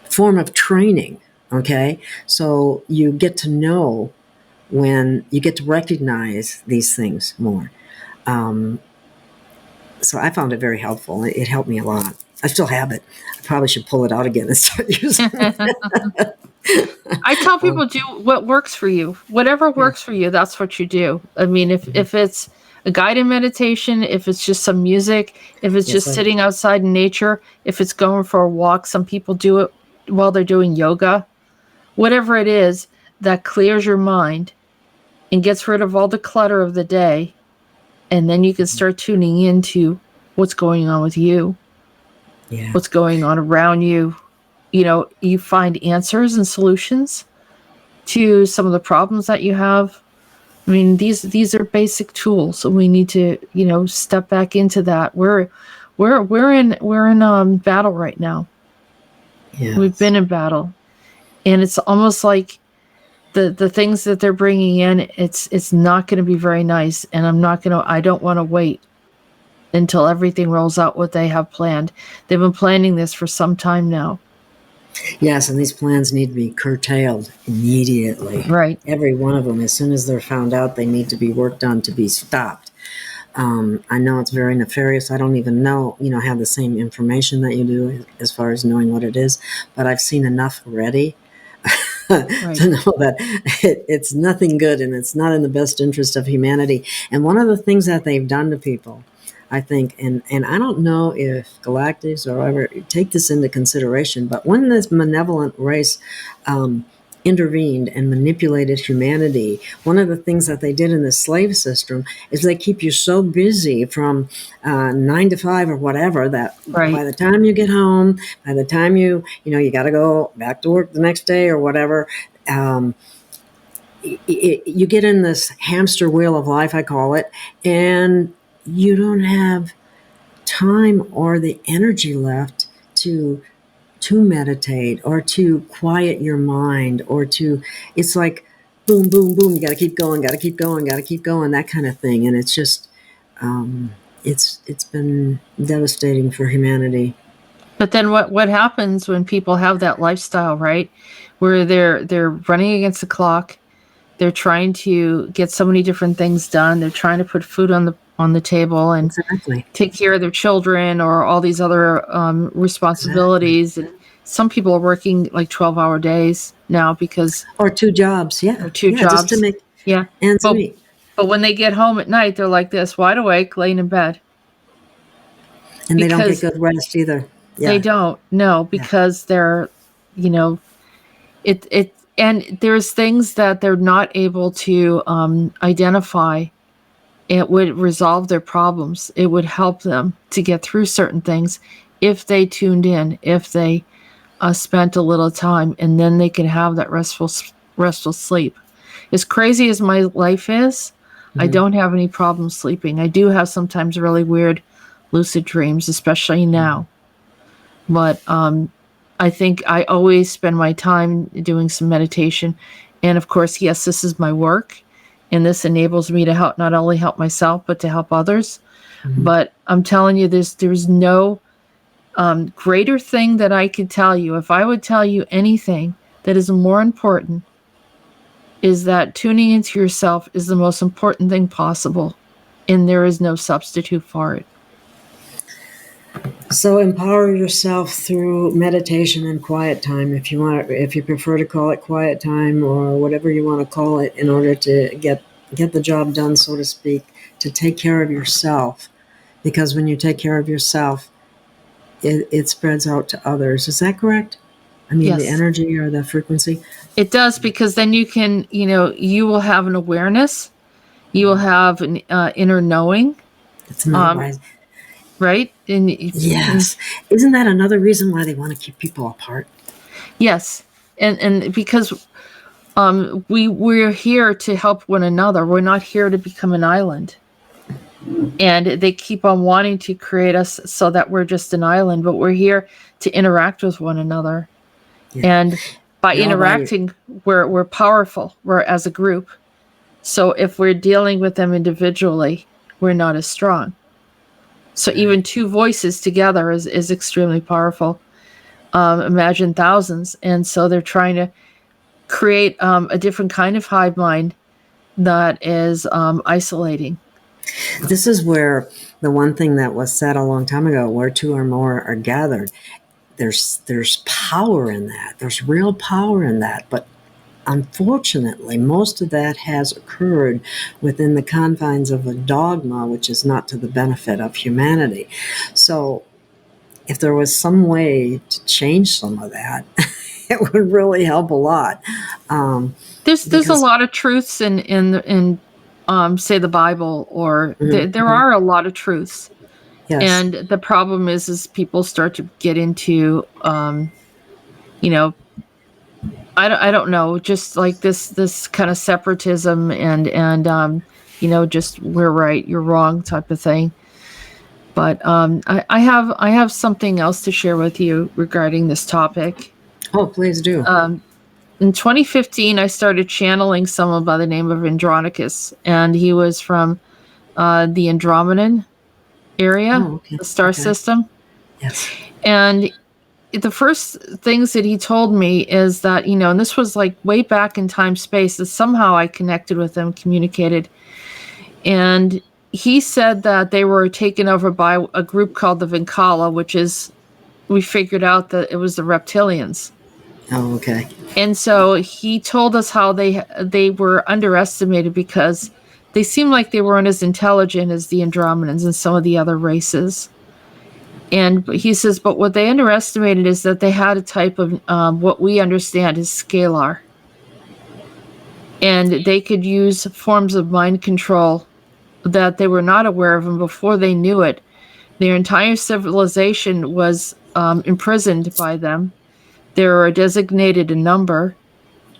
form of training. Okay. So you get to know when you get to recognize these things more. So I found it very helpful. It helped me a lot. I still have it. I probably should pull it out again and start using it. I tell people do what works for you. Whatever works for you, that's what you do. I mean, if it's a guided meditation, if it's just some music, if it's just sitting outside in nature, if it's going for a walk, some people do it while they're doing yoga. Whatever it is that clears your mind and gets rid of all the clutter of the day, and then you can start tuning into what's going on with you, what's going on around you. You know, you find answers and solutions to some of the problems that you have. I mean, these are basic tools, so we need to, you know, step back into that. We're in battle right now. Yes. We've been in battle, and it's almost like the things that they're bringing in. It's not going to be very nice, and I don't want to wait until everything rolls out what they have planned. They've been planning this for some time now. Yes, and these plans need to be curtailed immediately. Right. Every one of them, as soon as they're found out, they need to be worked on to be stopped. I know it's very nefarious. I don't even know, have the same information that you do as far as knowing what it is, but I've seen enough already Right. to know that it's nothing good and it's not in the best interest of humanity. And one of the things that they've done to people, I think, and I don't know if galactics or whatever take this into consideration, but when this malevolent race intervened and manipulated humanity, one of the things that they did in the slave system is they keep you so busy from 9 to 5 or whatever that Right. by the time you get home, by the time you got to go back to work the next day or whatever, you get in this hamster wheel of life, I call it, and you don't have time or the energy left to meditate or to quiet your mind or to, it's like boom, boom, boom, you got to keep going, got to keep going, got to keep going, that kind of thing. And it's just, it's been devastating for humanity. But then what happens when people have that lifestyle, right? Where they're running against the clock, they're trying to get so many different things done, they're trying to put food on the table and Exactly. take care of their children or all these other responsibilities. Exactly. And some people are working like 12-hour days now because or 2 jobs, yeah, or 2 jobs, just to make ends meet. But when they get home at night, they're like this, wide awake, laying in bed, and they don't get good rest either. Yeah. They don't, no, because they're, it and there's things that they're not able to identify. It would resolve their problems. It would help them to get through certain things if they tuned in, if they spent a little time, and then they can have that restful sleep. As crazy as my life is, I don't have any problem sleeping. I do have sometimes really weird lucid dreams, especially now. But I think I always spend my time doing some meditation. And of course, yes, this is my work. And this enables me to help, not only help myself, but to help others. But I'm telling you, there's no greater thing that I could tell you. If I would tell you anything that is more important, is that tuning into yourself is the most important thing possible. And there is no substitute for it. So empower yourself through meditation and quiet time, if you prefer to call it quiet time or whatever you want to call it, in order to get the job done, so to speak, to take care of yourself. Because when you take care of yourself, it spreads out to others. Is that correct? I mean, yes. The energy or the frequency? It does, because then you can, you will have an awareness. You will have an inner knowing. That's not wise. Right? And yes. Isn't that another reason why they want to keep people apart? Yes. And because we're here to help one another. We're not here to become an island. And they keep on wanting to create us so that we're just an island, but we're here to interact with one another. Yeah. And by interacting, we're powerful. We're as a group. So if we're dealing with them individually, we're not as strong. So even 2 voices together is extremely powerful. Imagine thousands. And so they're trying to create a different kind of hive mind that is isolating. This is where the one thing that was said a long time ago, where 2 or more are gathered, there's power in that. There's real power in that. But unfortunately, most of that has occurred within the confines of a dogma, which is not to the benefit of humanity. So if there was some way to change some of that, it would really help a lot. There's a lot of truths in say the Bible, or there are a lot of truths. Yes. And the problem is people start to get into, I don't know, just like this kind of separatism and just we're right, you're wrong type of thing. But I have something else to share with you regarding this topic. Oh, please do. In 2015, I started channeling someone by the name of Andronicus, and he was from the Andromedan area, the star system. Yes. And the first things that he told me is that, and this was like way back in time space, that somehow I connected with them, communicated. And he said that they were taken over by a group called the Vinkala, which is, we figured out that it was the reptilians. Oh, okay. And so he told us how they were underestimated because they seemed like they weren't as intelligent as the Andromedans and some of the other races. And he says, but what they underestimated is that they had a type of what we understand is scalar. And they could use forms of mind control that they were not aware of, and before they knew it, their entire civilization was imprisoned by them. They were designated a number.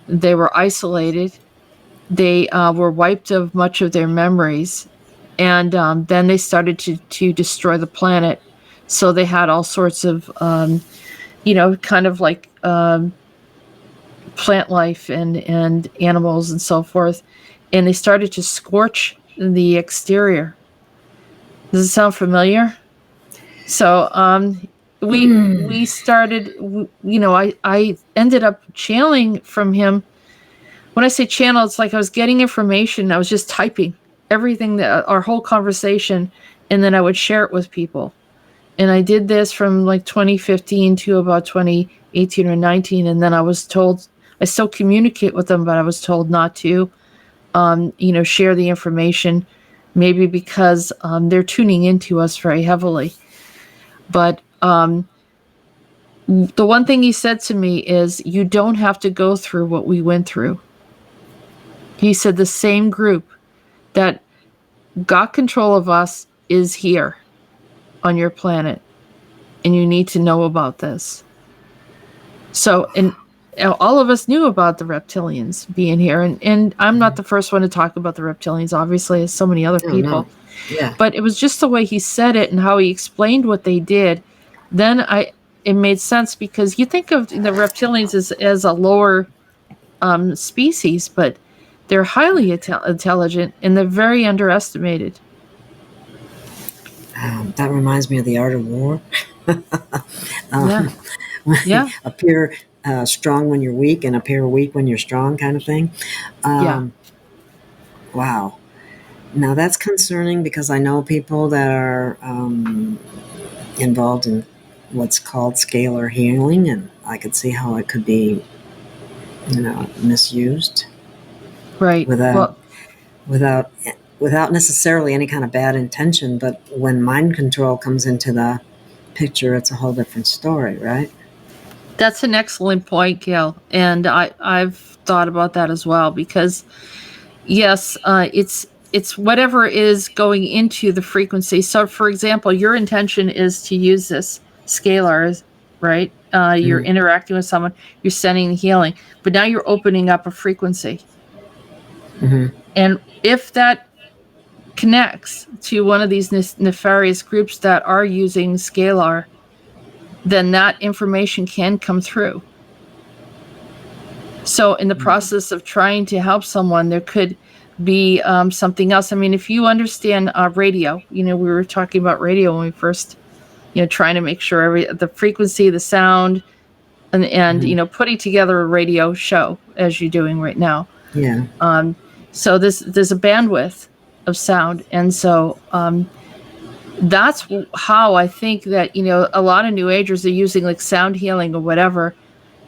They were isolated. They were wiped of much of their memories. And then they started to destroy the planet. So they had all sorts of, kind of like plant life and animals and so forth. And they started to scorch the exterior. Does it sound familiar? So we started, I ended up channeling from him. When I say channel, it's like I was getting information. I was just typing everything, that our whole conversation, and then I would share it with people. And I did this from like 2015 to about 2018 or 19. And then I was told, I still communicate with them, but I was told not to, share the information, maybe because they're tuning into us very heavily. But the one thing he said to me is, you don't have to go through what we went through. He said the same group that got control of us is here on your planet, and you need to know about this. So, and all of us knew about the reptilians being here, and I'm not the first one to talk about the reptilians, obviously, as so many other people. No. Yeah. But it was just the way he said it and how he explained what they did. Then it made sense, because you think of the reptilians as a lower species, but they're highly intelligent, and they're very underestimated. That reminds me of The Art of War. Yeah. Appear strong when you're weak and appear weak when you're strong, kind of thing. Wow. Now that's concerning, because I know people that are involved in what's called scalar healing, and I could see how it could be, misused. Right. Without necessarily any kind of bad intention, but when mind control comes into the picture, it's a whole different story, right? That's an excellent point, Gail. And I've thought about that as well, because yes, it's whatever is going into the frequency. So for example, your intention is to use this scalar, right? You're interacting with someone, you're sending healing, but now you're opening up a frequency. Mm-hmm. And if that connects to one of these nefarious groups that are using scalar, then that information can come through. So in the process of trying to help someone, there could be something else. I mean, if you understand radio, we were talking about radio when we first, trying to make sure the frequency, the sound, and putting together a radio show as you're doing right now. Yeah. So there's a bandwidth of sound, and so that's how I think that a lot of New Agers are using like sound healing or whatever.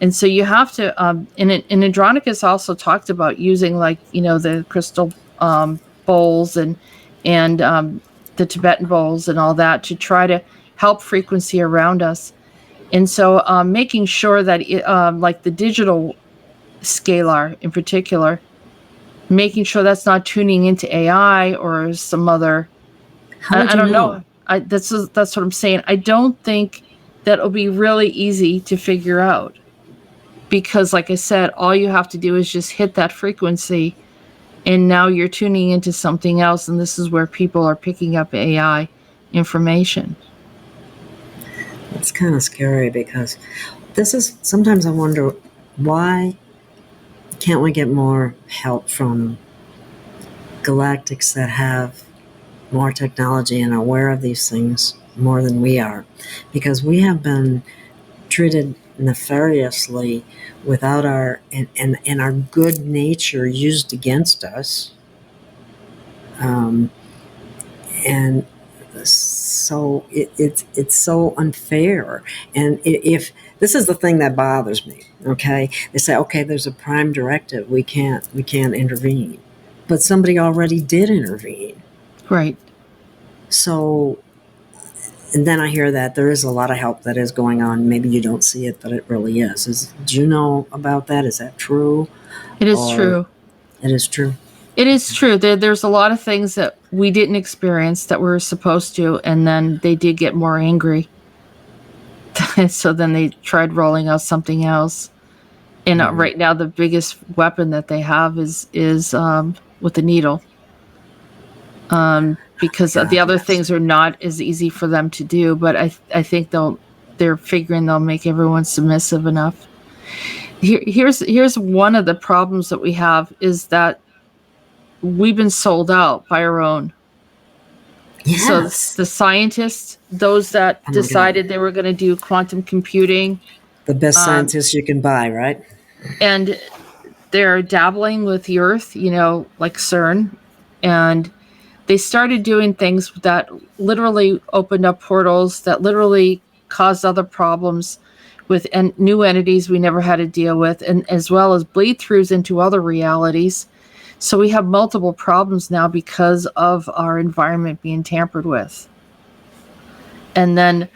And so you have to, and Andronicus also talked about using like, the crystal bowls and the Tibetan bowls and all that to try to help frequency around us. And so making sure that like the digital scalar in particular, making sure that's not tuning into AI or some other, I don't know. That's what I'm saying. I don't think that'll be really easy to figure out. Because like I said, all you have to do is just hit that frequency, and now you're tuning into something else, and this is where people are picking up AI information. It's kind of scary, because sometimes I wonder, why can't we get more help from galactics that have more technology and are aware of these things more than we are? Because we have been treated nefariously without our and our good nature used against us. And so it's so unfair. And if this is the thing that bothers me, okay, they say, okay, there's a prime directive, we can't intervene, but somebody already did intervene, Right. so. And then I hear that there is a lot of help that is going on. Maybe you don't see it, but it really is. Do you know about that? Is that true? It is true. It is true. It is true. There's a lot of things that we didn't experience that we're supposed to, and then they did get more angry. So then they tried rolling out something else. And right now, the biggest weapon that they have is with the needle. Because the other things are not as easy for them to do, but I think they're figuring they'll make everyone submissive enough. Here's one of the problems that we have is that we've been sold out by our own. Yes. So the scientists, those that decided they were going to do quantum computing, the best scientists you can buy, right? And they're dabbling with the Earth, like CERN, and they started doing things that literally opened up portals, that literally caused other problems with new entities we never had to deal with, and as well as bleed throughs into other realities. So we have multiple problems now because of our environment being tampered with. And then,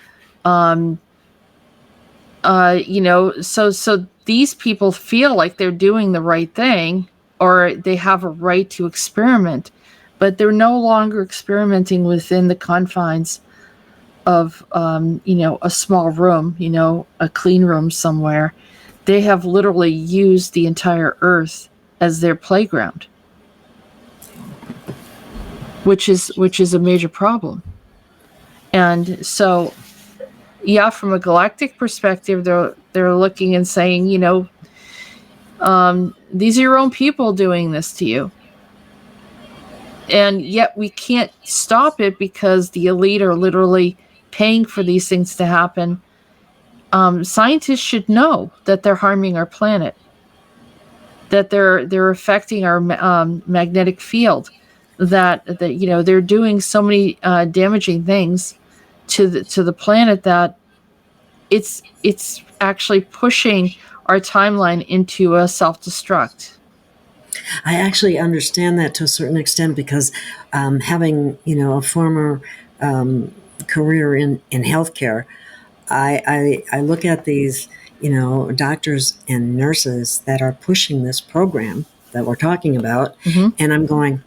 so these people feel like they're doing the right thing, or they have a right to experiment. But they're no longer experimenting within the confines of, a small room, a clean room somewhere. They have literally used the entire Earth as their playground, which is a major problem. And so, yeah, from a galactic perspective, they're looking and saying, these are your own people doing this to you. And yet we can't stop it because the elite are literally paying for these things to happen. Scientists should know that they're harming our planet, that they're affecting our magnetic field, that they're doing so many damaging things to the planet that it's actually pushing our timeline into a self-destruct. I actually understand that to a certain extent because having, a former career in healthcare, I look at these, doctors and nurses that are pushing this program that we're talking about, and I'm going,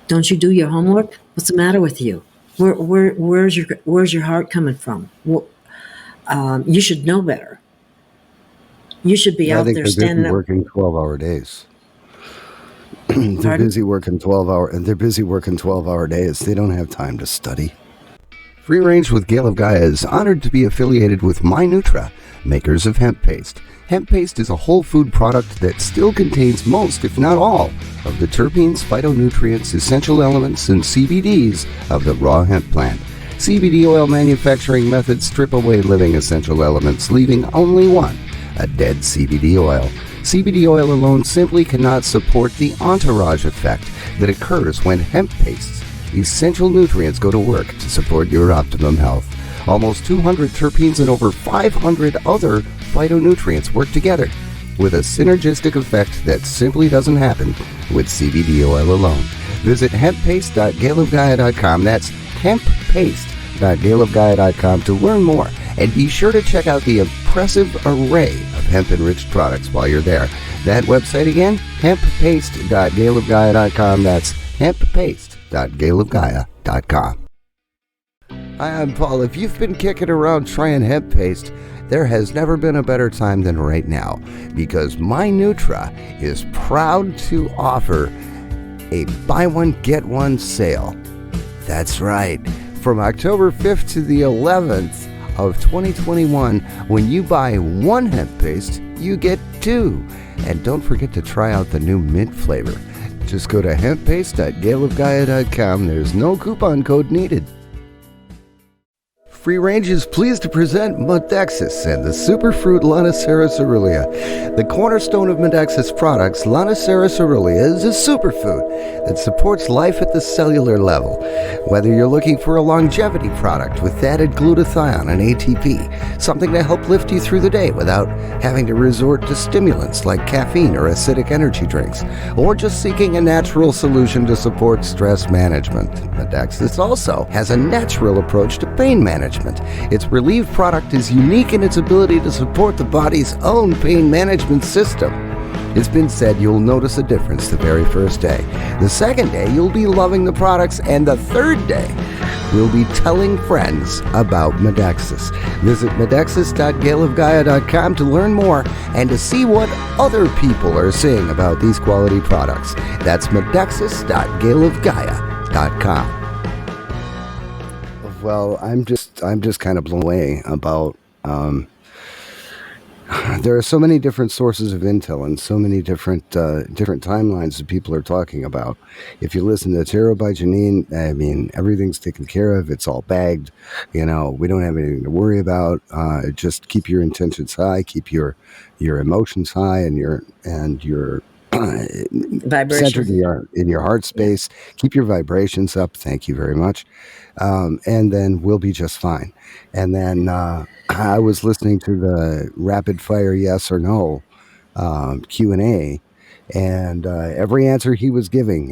don't you do your homework? What's the matter with you? Where's your heart coming from? You should know better. You should be out there standing up. Working 12-hour days. They're busy working 12-hour days. They don't have time to study. Free Range with Gail of Gaia is honored to be affiliated with MyNutra, makers of hemp paste. Hemp paste is a whole food product that still contains most, if not all, of the terpenes, phytonutrients, essential elements, and CBDs of the raw hemp plant. CBD oil manufacturing methods strip away living essential elements, leaving only one, a dead CBD oil. CBD oil alone simply cannot support the entourage effect that occurs when hemp pastes essential nutrients go to work to support your optimum health. Almost 200 terpenes and over 500 other phytonutrients work together with a synergistic effect that simply doesn't happen with CBD oil alone. Visit hemppaste.gailofgaia.com. That's hemppaste.gailofgaia.com to learn more. And be sure to check out the impressive array of hemp-enriched products while you're there. That website again, hemppaste.gailofgaia.com. That's hemppaste.gailofgaia.com. Hi, I'm Paul. If you've been kicking around trying hemp paste, there has never been a better time than right now, because MyNutra is proud to offer a buy one, get one sale. That's right. From October 5th to the 11th of 2021, when you buy one hemp paste, you get two. And don't forget to try out the new mint flavor. Just go to hemppaste.gailofgaia.com. There's no coupon code needed. Free Range is pleased to present Modexus and the Superfruit Lonicera Cerulean. The cornerstone of Modexus products, Lonicera Cerulean is a superfood that supports life at the cellular level. Whether you're looking for a longevity product with added glutathione and ATP, something to help lift you through the day without having to resort to stimulants like caffeine or acidic energy drinks, or just seeking a natural solution to support stress management, Modexus also has a natural approach to pain management. Its Relieve product is unique in its ability to support the body's own pain management system. It's been said you'll notice a difference the very first day. The second day, you'll be loving the products, and the third day, we'll be telling friends about Modexus. Visit modexus.gailofgaia.com to learn more and to see what other people are saying about these quality products. That's modexus.gailofgaia.com. Well, I'm just kind of blown away about. There are so many different sources of intel and so many different timelines that people are talking about. If you listen to Tarot by Janine, I mean, everything's taken care of. It's all bagged. We don't have anything to worry about. Just keep your intentions high, keep your emotions high, and your vibration centered in your heart space. Keep your vibrations up. Thank you very much. And then we'll be just fine. And then I was listening to the rapid fire yes or no Q&A, and every answer he was giving,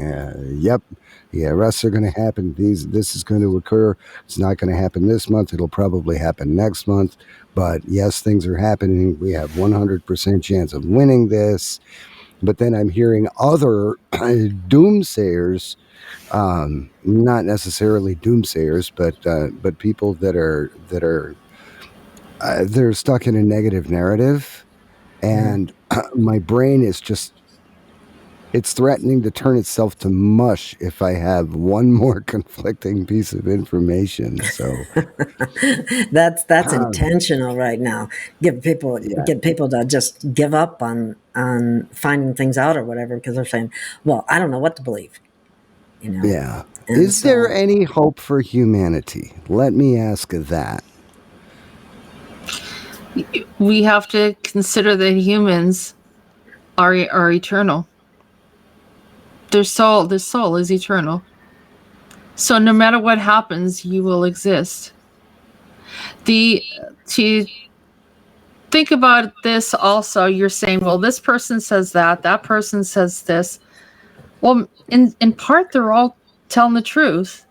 yep, the arrests are going to happen. This is going to occur. It's not going to happen this month. It'll probably happen next month. But yes, things are happening. We have 100% chance of winning this. But then I'm hearing other doomsayers, not necessarily doomsayers, but people that are they're stuck in a negative narrative, and my brain is just, it's threatening to turn itself to mush if I have one more conflicting piece of information. So that's intentional right now. Get people to just give up on finding things out or whatever, because they're saying, well, I don't know what to believe. Yeah. And is there any hope for humanity? Let me ask that. We have to consider that humans are eternal. The soul is eternal. So no matter what happens, you will exist. To think about this also, you're saying, well, this person says that person says this. Well, in part, they're all telling the truth.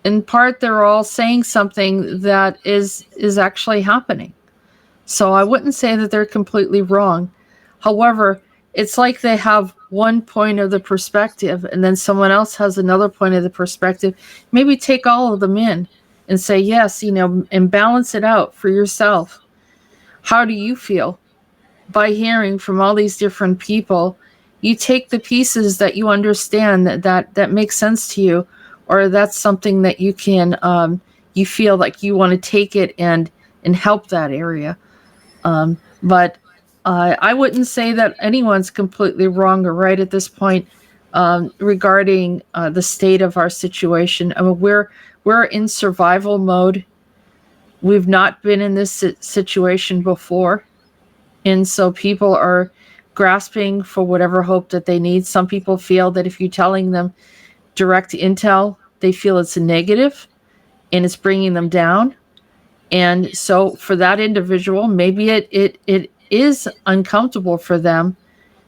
In part, they're all saying something that is actually happening. So I wouldn't say that they're completely wrong. However, it's like they have one point of the perspective and then someone else has another point of the perspective. Maybe take all of them in and say, yes, and balance it out for yourself. How do you feel? By hearing from all these different people, you take the pieces that you understand that make sense to you, or that's something that you can, you feel like you want to take it and help that area. But I wouldn't say that anyone's completely wrong or right at this point regarding the state of our situation. I mean, we're in survival mode. We've not been in this situation before, and so people are grasping for whatever hope that they need. Some people feel that if you're telling them direct intel, they feel it's a negative and it's bringing them down. And so for that individual, maybe it is uncomfortable for them.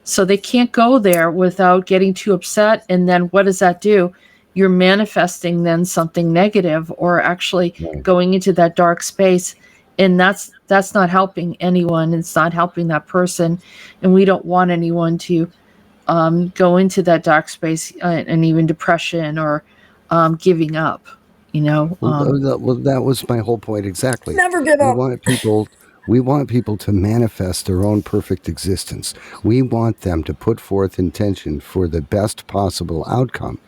So they can't go there without getting too upset. And then what does that do? You're manifesting then something negative, or actually going into that dark space. And that's not helping anyone. It's not helping that person. And we don't want anyone to go into that dark space and even depression or giving up. Well, that was my whole point exactly. Never give up. We want people to manifest their own perfect existence. We want them to put forth intention for the best possible outcome.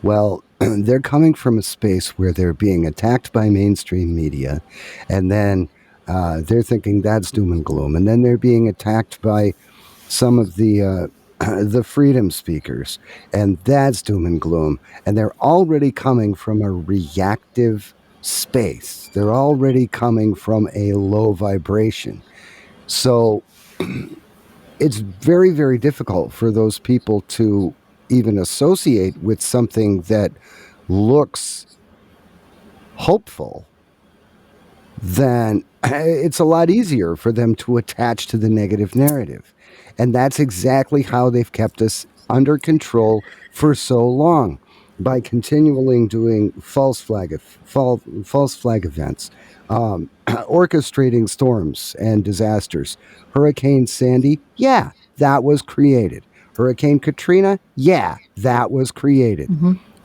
Well, they're coming from a space where they're being attacked by mainstream media, and then they're thinking that's doom and gloom, and then they're being attacked by some of the freedom speakers, and that's doom and gloom, and they're already coming from a reactive space. They're already coming from a low vibration. So it's very, very difficult for those people to even associate with something that looks hopeful. Then it's a lot easier for them to attach to the negative narrative. And that's exactly how they've kept us under control for so long, by continually doing false flag events, orchestrating storms and disasters. Hurricane Sandy, yeah, that was created. Hurricane Katrina, yeah, that was created.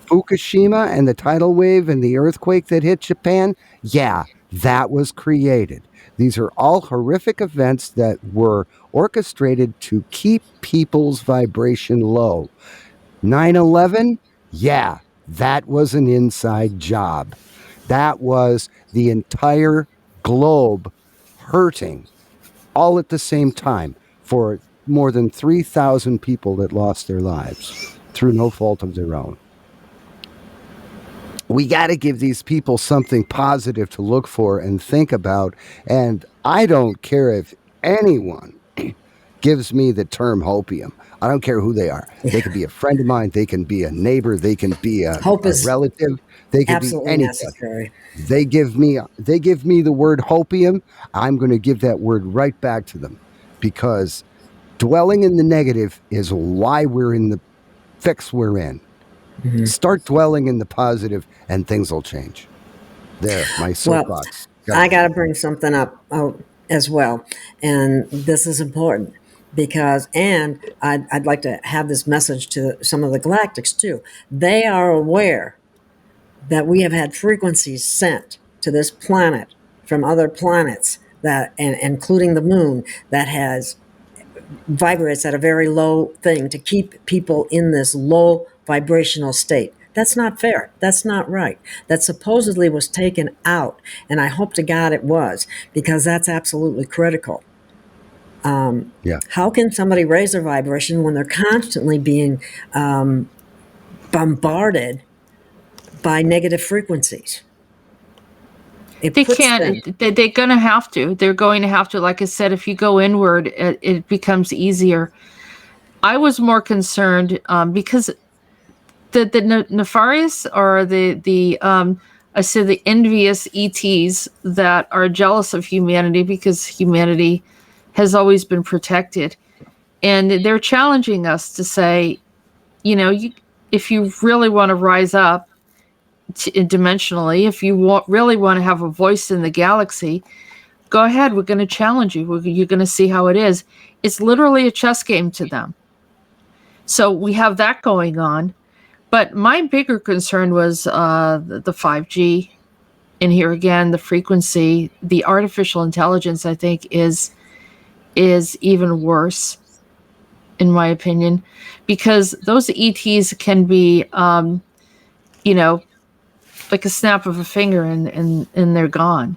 Fukushima and the tidal wave and the earthquake that hit Japan, yeah, that was created. These are all horrific events that were orchestrated to keep people's vibration low. 9/11, yeah, that was an inside job. That was the entire globe hurting all at the same time for more than 3,000 people that lost their lives through no fault of their own. We got to give these people something positive to look for and think about. And I don't care if anyone gives me the term hopium. I don't care who they are. They could be a friend of mine. They can be a neighbor. They can be a relative. They can be anything. Necessary. They give me the word hopium. I'm going to give that word right back to them, because dwelling in the negative is why we're in the fix we're in. Start dwelling in the positive and things will change. There, my soapbox. Well, I got to bring something up as well. And this is important because, and I'd like to have this message to some of the galactics too. They are aware that we have had frequencies sent to this planet from other planets, that, and including the moon, that vibrates at a very low thing to keep people in this low vibrational state. That's not fair. That's not right. That supposedly was taken out, and I hope to God it was, because that's absolutely critical. How can somebody raise their vibration when they're constantly being bombarded by negative frequencies? They can't. They're going to have to. They're going to have to. Like I said, if you go inward, it becomes easier. I was more concerned because the nefarious, or I say the envious ETs that are jealous of humanity because humanity has always been protected, and they're challenging us to say, if you really want to rise up dimensionally, if you really want to have a voice in the galaxy, go ahead. We're going to challenge you. You're going to see how it is. It's literally a chess game to them. So we have that going on. But my bigger concern was the 5G. And here again, the frequency, the artificial intelligence, I think, is even worse, in my opinion, because those ETs can be, like a snap of a finger and they're gone,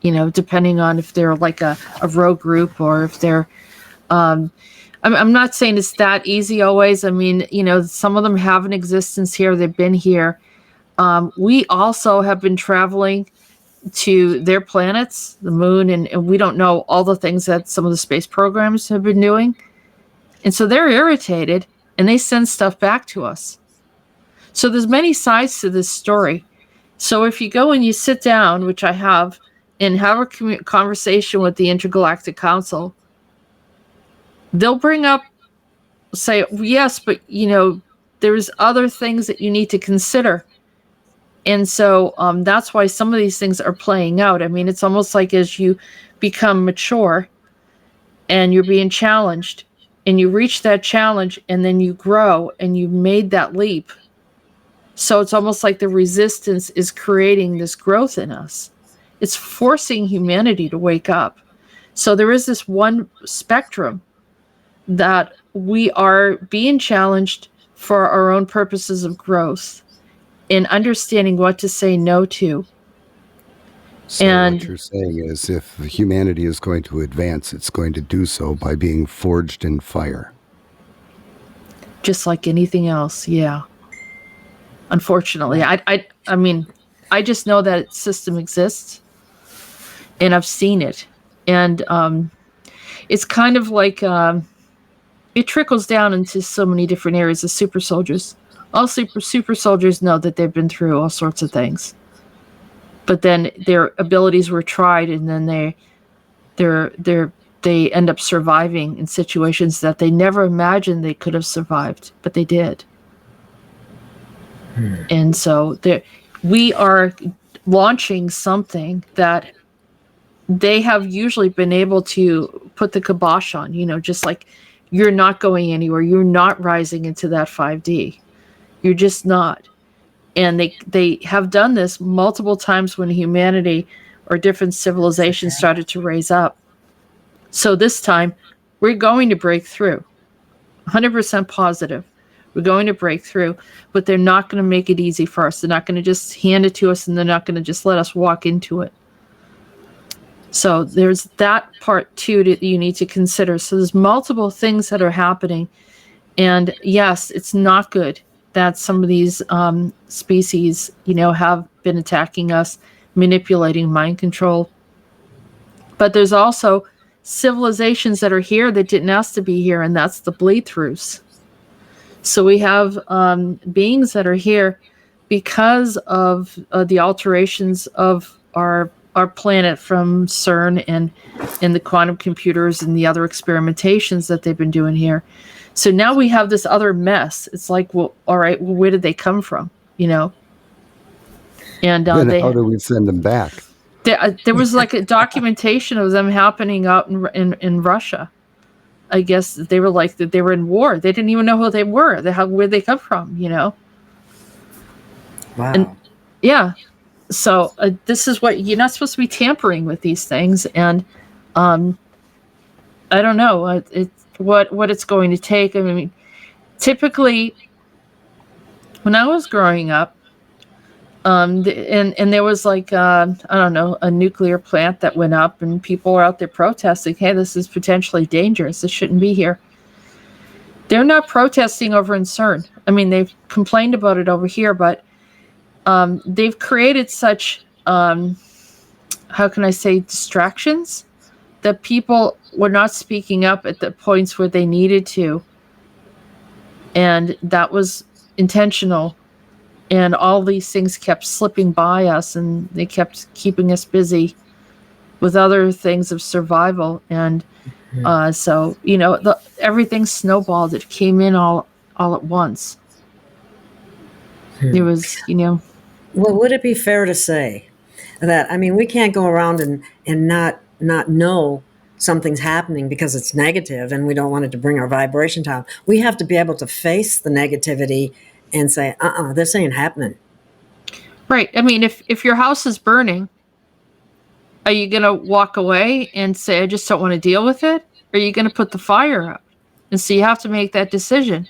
depending on if they're like a rogue group, or if they're, I'm not saying it's that easy always. I mean, some of them have an existence here. They've been here. We also have been traveling to their planets, the moon, and we don't know all the things that some of the space programs have been doing. And so they're irritated and they send stuff back to us. So there's many sides to this story. So if you go and you sit down, which I have, and have a conversation with the Intergalactic Council, they'll bring up, say, yes, but there's other things that you need to consider. And so that's why some of these things are playing out. I mean, it's almost like as you become mature and you're being challenged, and you reach that challenge, and then you grow and you made that leap. So it's almost like the resistance is creating this growth in us. It's forcing humanity to wake up. So there is this one spectrum that we are being challenged for our own purposes of growth and understanding what to say no to. So what you're saying is, if humanity is going to advance, it's going to do so by being forged in fire. Just like anything else, yeah. Unfortunately, I mean, I just know that system exists, and I've seen it. And it's kind of like it trickles down into so many different areas of super soldiers. All super soldiers know that they've been through all sorts of things, but then their abilities were tried, and then they end up surviving in situations that they never imagined they could have survived, but they did. And so we are launching something that they have usually been able to put the kibosh on, just like you're not going anywhere. You're not rising into that 5D. You're just not. And they have done this multiple times when humanity or different civilizations started to raise up. So this time, we're going to break through. 100% positive. We're going to break through, but they're not going to make it easy for us. They're not going to just hand it to us, and they're not going to just let us walk into it. So there's that part too that you need to consider. So there's multiple things that are happening. And yes, it's not good that some of these species, have been attacking us, manipulating, mind control. But there's also civilizations that are here that didn't ask to be here, and that's the bleed-throughs. So we have beings that are here because of the alterations of our planet from CERN and the quantum computers and the other experimentations that they've been doing here. So now we have this other mess. It's like, well, all right, well, where did they come from? And then how do we send them back? There was like a documentation of them happening out in Russia. I guess they were like that they were in war. They didn't even know who they were. Where'd they come from? Wow. And yeah. So this is what you're not supposed to be tampering with these things, and I don't know what it's going to take. I mean, typically, when I was growing up, and there was like I don't know, a nuclear plant that went up, and people were out there protesting. Hey, this is potentially dangerous. This shouldn't be here. They're not protesting over in CERN. I mean, they've complained about it over here, but they've created such, how can I say, distractions that people were not speaking up at the points where they needed to. And that was intentional. And all these things kept slipping by us, and they kept keeping us busy with other things of survival. And so, everything snowballed. It came in all at once. There was, Well, would it be fair to say that, I mean, we can't go around and not know something's happening because it's negative and we don't want it to bring our vibration down. We have to be able to face the negativity and say, this ain't happening. Right. I mean, if your house is burning, are you going to walk away and say, I just don't want to deal with it? Or are you going to put the fire out? And so you have to make that decision.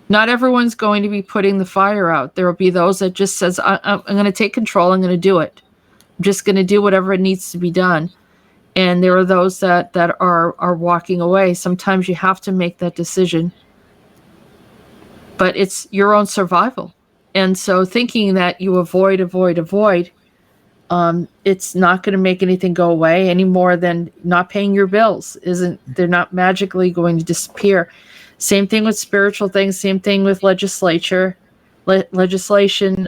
Not everyone's going to be putting the fire out. There will be those that just says, I'm going to take control. I'm going to do it. I'm just going to do whatever it needs to be done. And there are those that are walking away. Sometimes you have to make that decision. But it's your own survival. And so thinking that you avoid, it's not going to make anything go away any more than not paying your bills. They're not magically going to disappear. Same thing with spiritual things. Same thing with legislation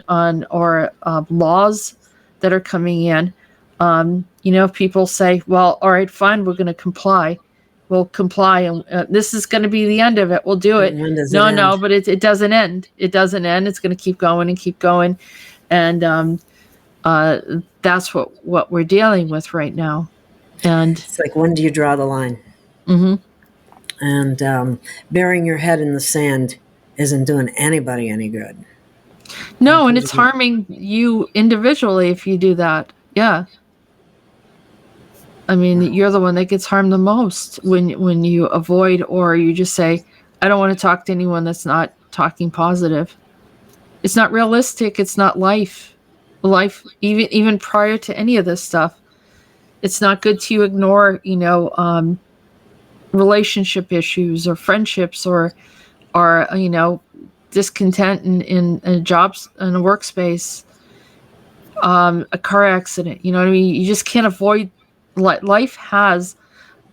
on or laws that are coming in. If people say, well, all right, fine, we're going to comply. We'll comply, and this is going to be the end of it. We'll do it. No, but it doesn't end. It doesn't end. It's going to keep going and keep going. And that's what we're dealing with right now. And it's like, when do you draw the line? Mm-hmm. And burying your head in the sand isn't doing anybody any good. No, and it's harming you individually if you do that. Yeah. I mean, you're the one that gets harmed the most when you avoid, or you just say, I don't want to talk to anyone that's not talking positive. It's not realistic. It's not life. Life, even prior to any of this stuff, it's not good to ignore, relationship issues or friendships or discontent in jobs in a workspace. a car accident. You know what I mean? You just can't avoid. Life has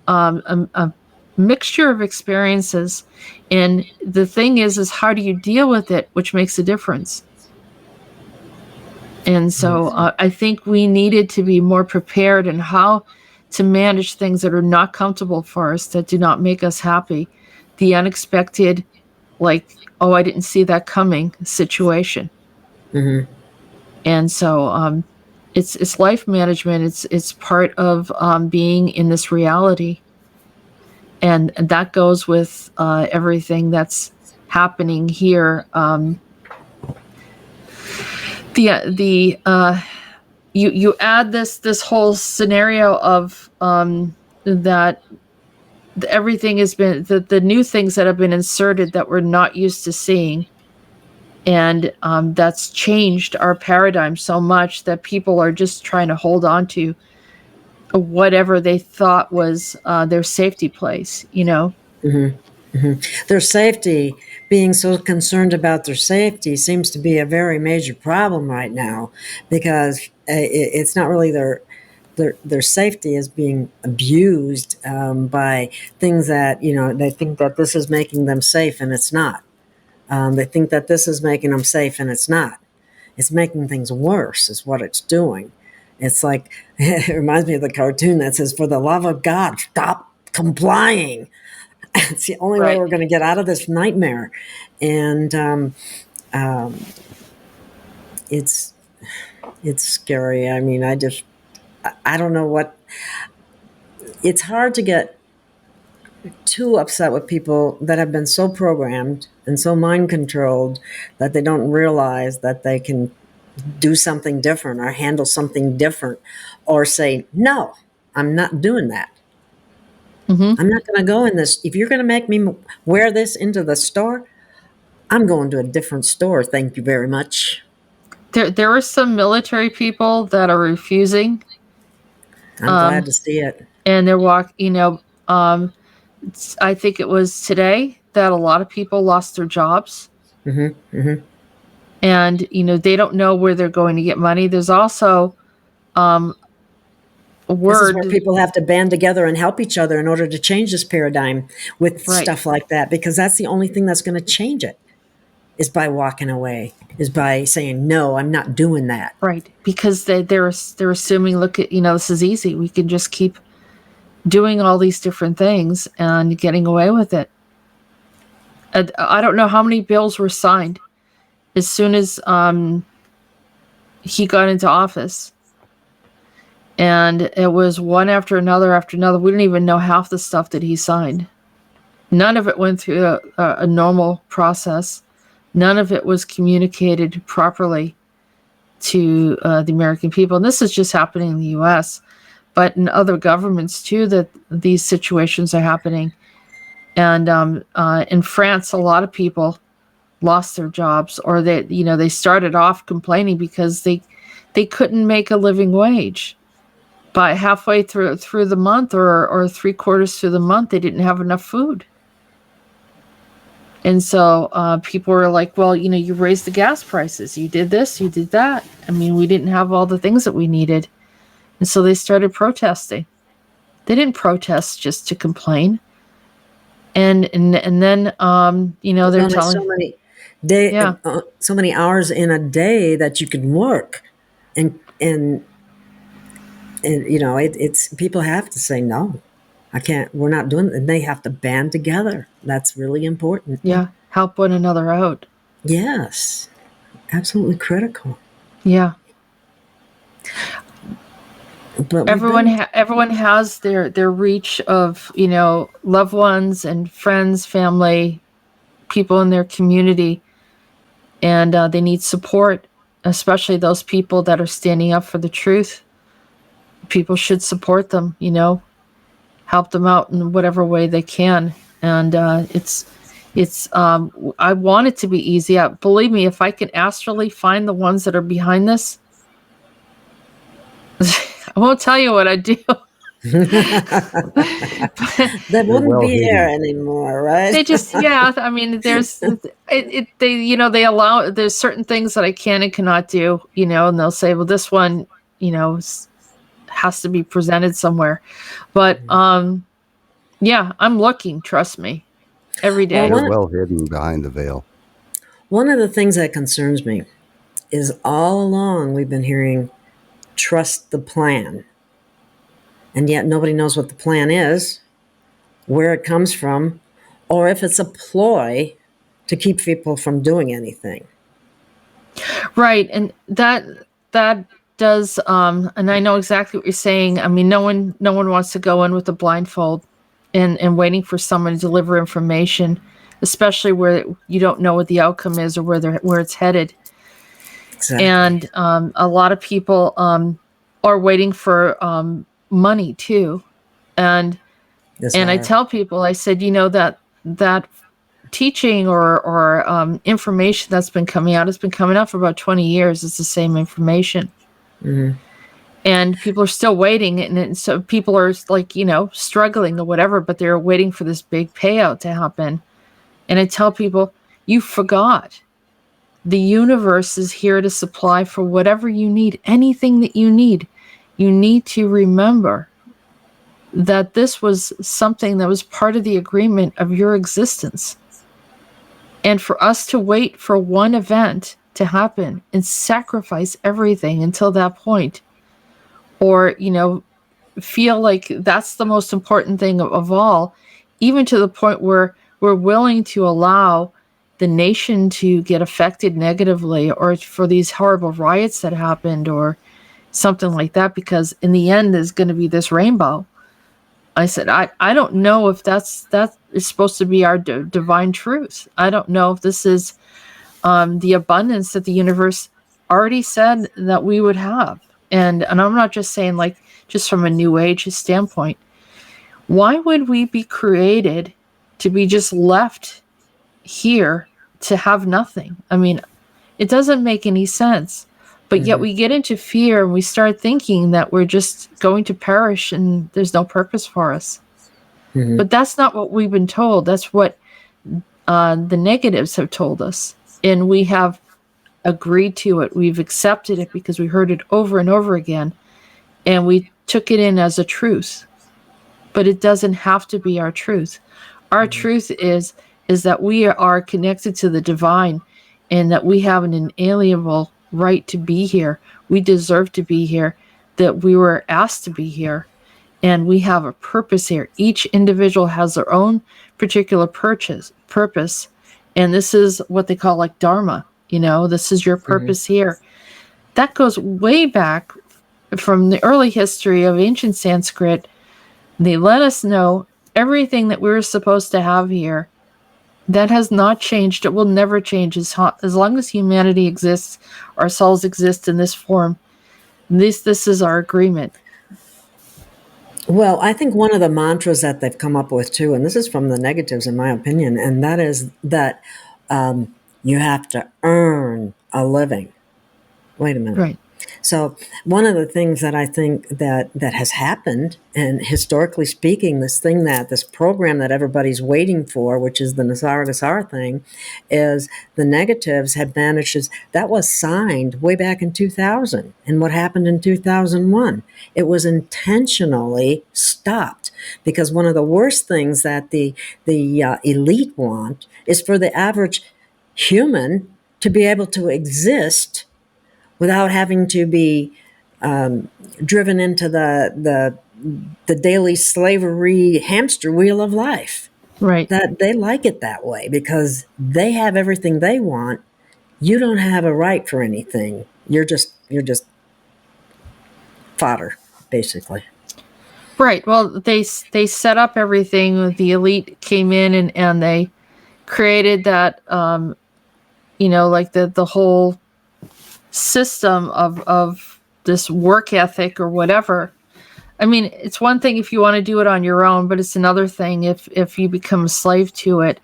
a mixture of experiences, and the thing is how do you deal with it, which makes a difference. And so I think we needed to be more prepared in how to manage things that are not comfortable for us, that do not make us happy, the unexpected, like, oh, I didn't see that coming situation. Mm-hmm. And so it's life management. It's part of being in this reality, and that goes with everything that's happening here. You add this whole scenario of that everything has been the new things that have been inserted that we're not used to seeing. And that's changed our paradigm so much that people are just trying to hold on to whatever they thought was their safety place, you know? Mm-hmm. Mm-hmm. Their safety, being so concerned about their safety, seems to be a very major problem right now, because it's not really their safety is being abused by things that, they think that this is making them safe, and it's not. They think that this is making them safe, and it's not. It's making things worse, is what it's doing. It's like, it reminds me of the cartoon that says, for the love of God, stop complying. It's the only way Right. we're going to get out of this nightmare. And it's scary. I mean, I don't know what, it's hard to get too upset with people that have been so programmed and so mind controlled that they don't realize that they can do something different or handle something different, or say, no, I'm not doing that. Mm-hmm. I'm not going to go in this. If you're going to make me wear this into the store, I'm going to a different store. Thank you very much. There are some military people that are refusing. I'm glad to see it. And they're I think it was today that a lot of people lost their jobs. Mm-hmm. Mm-hmm. And, they don't know where they're going to get money. There's also a word. This is where people have to band together and help each other in order to change this paradigm with stuff like that, because that's the only thing that's going to change it, is by walking away, is by saying, no, I'm not doing that. Right. Because they're assuming, look at, this is easy. We can just keep doing all these different things and getting away with it. I don't know how many bills were signed as soon as he got into office. And it was one after another after another. We didn't even know half the stuff that he signed. None of it went through a normal process. None of it was communicated properly to the American people. And this is just happening in the U.S., but in other governments too, that these situations are happening. And in France, a lot of people lost their jobs, or they started off complaining because they couldn't make a living wage. By halfway through the month, or 3/4 through the month, they didn't have enough food. And so people were like, well, you raised the gas prices. You did this, you did that. I mean, we didn't have all the things that we needed. And so they started protesting. They didn't protest just to complain. And then, they're telling... so many hours in a day that you can work. And it's people have to say, no, I can't, we're not doing it. And they have to band together. That's really important. Yeah. Help one another out. Yes. Absolutely critical. Yeah. But everyone has their reach of, loved ones and friends, family, people in their community. And they need support, especially those people that are standing up for the truth. People should support them, help them out in whatever way they can. And I want it to be easy. Believe me, if I can astrally find the ones that are behind this, I won't tell you what I do. They wouldn't well be here hidden. anymore, right? They just, yeah, I mean, they, they allow, there's certain things that I can and cannot do, and they'll say, well, this one, has to be presented somewhere. But, yeah, I'm looking, trust me, every day. Well, They're well hidden behind the veil. one of the things that concerns me is all along we've been hearing trust the plan. And yet nobody knows what the plan is, where it comes from, or if it's a ploy to keep people from doing anything. Right. And that does, and I know exactly what you're saying. I mean, no one wants to go in with a blindfold and waiting for someone to deliver information, especially where you don't know what the outcome is or where it's headed. Exactly. And a lot of people are waiting for money too. And I tell people, I said, that teaching or information that's been coming out has been coming out for about 20 years. It's the same information. Mm-hmm. And people are still waiting. And so people are like, struggling or whatever, but they're waiting for this big payout to happen. And I tell people, you forgot. The universe is here to supply for whatever you need, anything that you need. You need to remember that this was something that was part of the agreement of your existence. And for us to wait for one event to happen and sacrifice everything until that point, or, feel like that's the most important thing of all, even to the point where we're willing to allow the nation to get affected negatively, or for these horrible riots that happened or something like that, because in the end there's going to be this rainbow. I said, I don't know if that is supposed to be our divine truth. I don't know if this is the abundance that the universe already said that we would have. And I'm not just saying like just from a new age standpoint. Why would we be created to be just left here to have nothing? I mean, it doesn't make any sense. But yet we get into fear and we start thinking that we're just going to perish and there's no purpose for us. Mm-hmm. But that's not what we've been told. That's what the negatives have told us. And we have agreed to it. We've accepted it because we heard it over and over again. And we took it in as a truth. But it doesn't have to be our truth. Our truth is that we are connected to the divine and that we have an inalienable right to be here. We deserve to be here, that we were asked to be here, and we have a purpose here. Each individual has their own particular purpose, and this is what they call like dharma. This is your purpose here. That goes way back from the early history of ancient Sanskrit. They let us know everything that we were supposed to have here. That has not changed. It will never change as long as humanity exists, our souls exist in this form. This is our agreement. Well, I think one of the mantras that they've come up with too, and this is from the negatives in my opinion, and that is that you have to earn a living. Wait a minute. Right. So one of the things that I think that has happened, and historically speaking, this program that everybody's waiting for, which is the Nasara thing, is the negatives had vanished. That was signed way back in 2000. And what happened in 2001? It was intentionally stopped, because one of the worst things that the elite want is for the average human to be able to exist without having to be driven into the daily slavery hamster wheel of life. Right. That they like it that way because they have everything they want. You don't have a right for anything. You're just fodder, basically. Right. Well, they set up everything. The elite came in and they created that, like the whole system of this work ethic or whatever. I mean, it's one thing if you want to do it on your own, but it's another thing if you become a slave to it.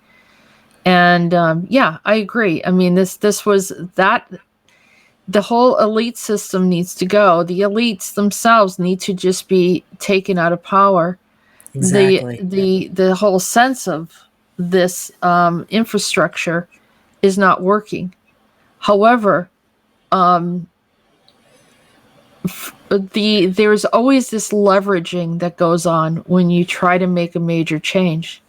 And I agree. I mean, this was that the whole elite system needs to go. The elites themselves need to just be taken out of power. Exactly. The whole sense of this infrastructure is not working. However, there's always this leveraging that goes on when you try to make a major change.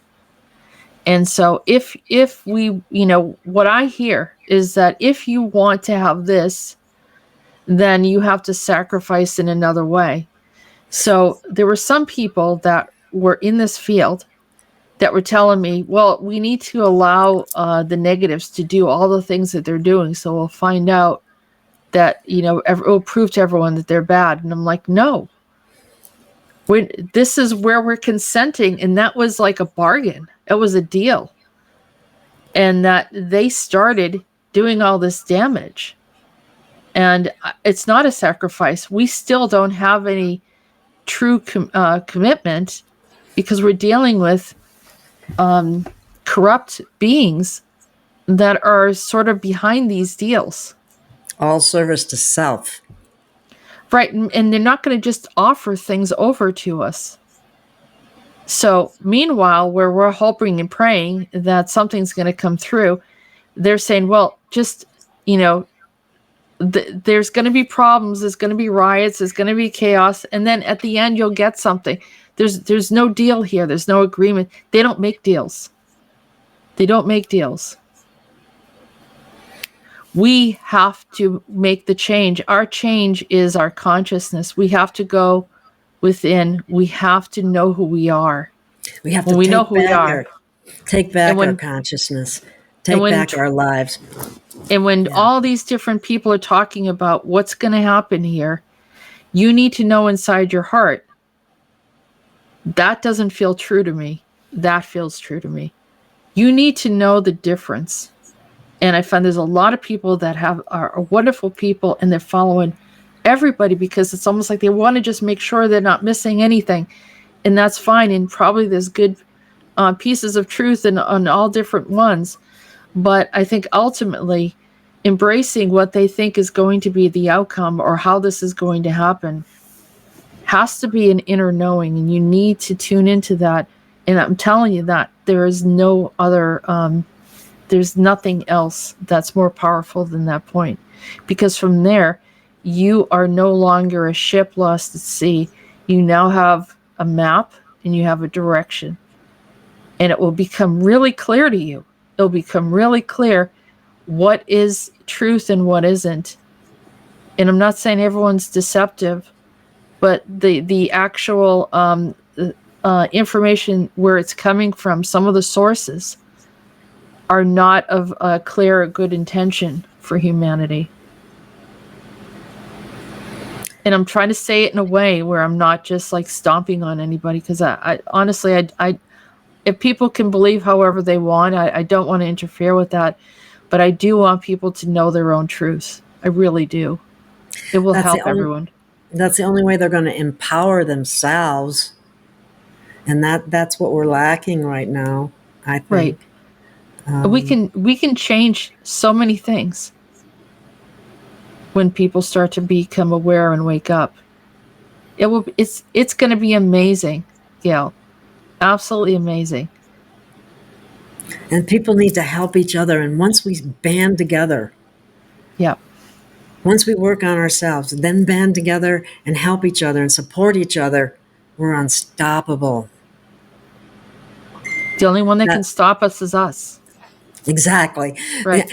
And so if we, what I hear is that if you want to have this, then you have to sacrifice in another way. So there were some people that were in this field that were telling me, well, we need to allow the negatives to do all the things that they're doing. So we'll find out that, it'll prove to everyone that they're bad. And I'm like, no, this is where we're consenting. And that was like a bargain. It was a deal. And that they started doing all this damage. And it's not a sacrifice. We still don't have any true commitment because we're dealing with corrupt beings that are sort of behind these deals. All service to self. Right. And they're not going to just offer things over to us. So meanwhile, where we're hoping and praying that something's going to come through, they're saying, well, just, there's going to be problems. There's going to be riots. There's going to be chaos. And then at the end, you'll get something. There's no deal here. There's no agreement. They don't make deals. They don't make deals. We have to make the change. Our change is our consciousness. We have to go within. We have to know who we are. We have to take back our consciousness. Take back our lives. And when all these different people are talking about what's going to happen here, you need to know inside your heart, that doesn't feel true to me. That feels true to me. You need to know the difference. And I find there's a lot of people that are wonderful people, and they're following everybody because it's almost like they want to just make sure they're not missing anything. And that's fine. And probably there's good pieces of truth on all different ones. But I think ultimately embracing what they think is going to be the outcome or how this is going to happen has to be an inner knowing, and you need to tune into that. And I'm telling you that there is no other there's nothing else that's more powerful than that point. Because from there, you are no longer a ship lost at sea. You now have a map and you have a direction. And it will become really clear to you. It'll become really clear what is truth and what isn't. And I'm not saying everyone's deceptive, but the actual information where it's coming from, some of the sources are not of a clear, good intention for humanity. And I'm trying to say it in a way where I'm not just like stomping on anybody, because I honestly, if people can believe however they want, I don't want to interfere with that, but I do want people to know their own truth. I really do. It will help everyone. That's the only way they're going to empower themselves, and that's what we're lacking right now, I think. Right. We can change so many things when people start to become aware and wake up. It's going to be amazing, Gail. Absolutely amazing. And people need to help each other. And once we band together, once we work on ourselves, then band together and help each other and support each other, we're unstoppable. The only one that can stop us is us. Exactly. Right.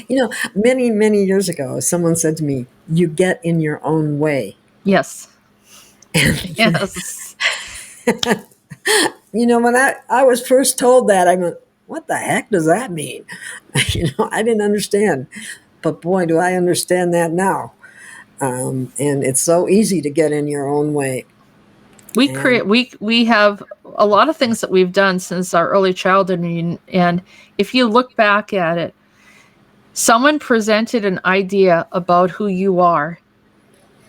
Many, many years ago, someone said to me, you get in your own way. Yes. Yes. When I was first told that, I went, what the heck does that mean? I didn't understand. But boy, do I understand that now. And it's so easy to get in your own way. We have a lot of things that we've done since our early childhood, and if you look back at it, someone presented an idea about who you are,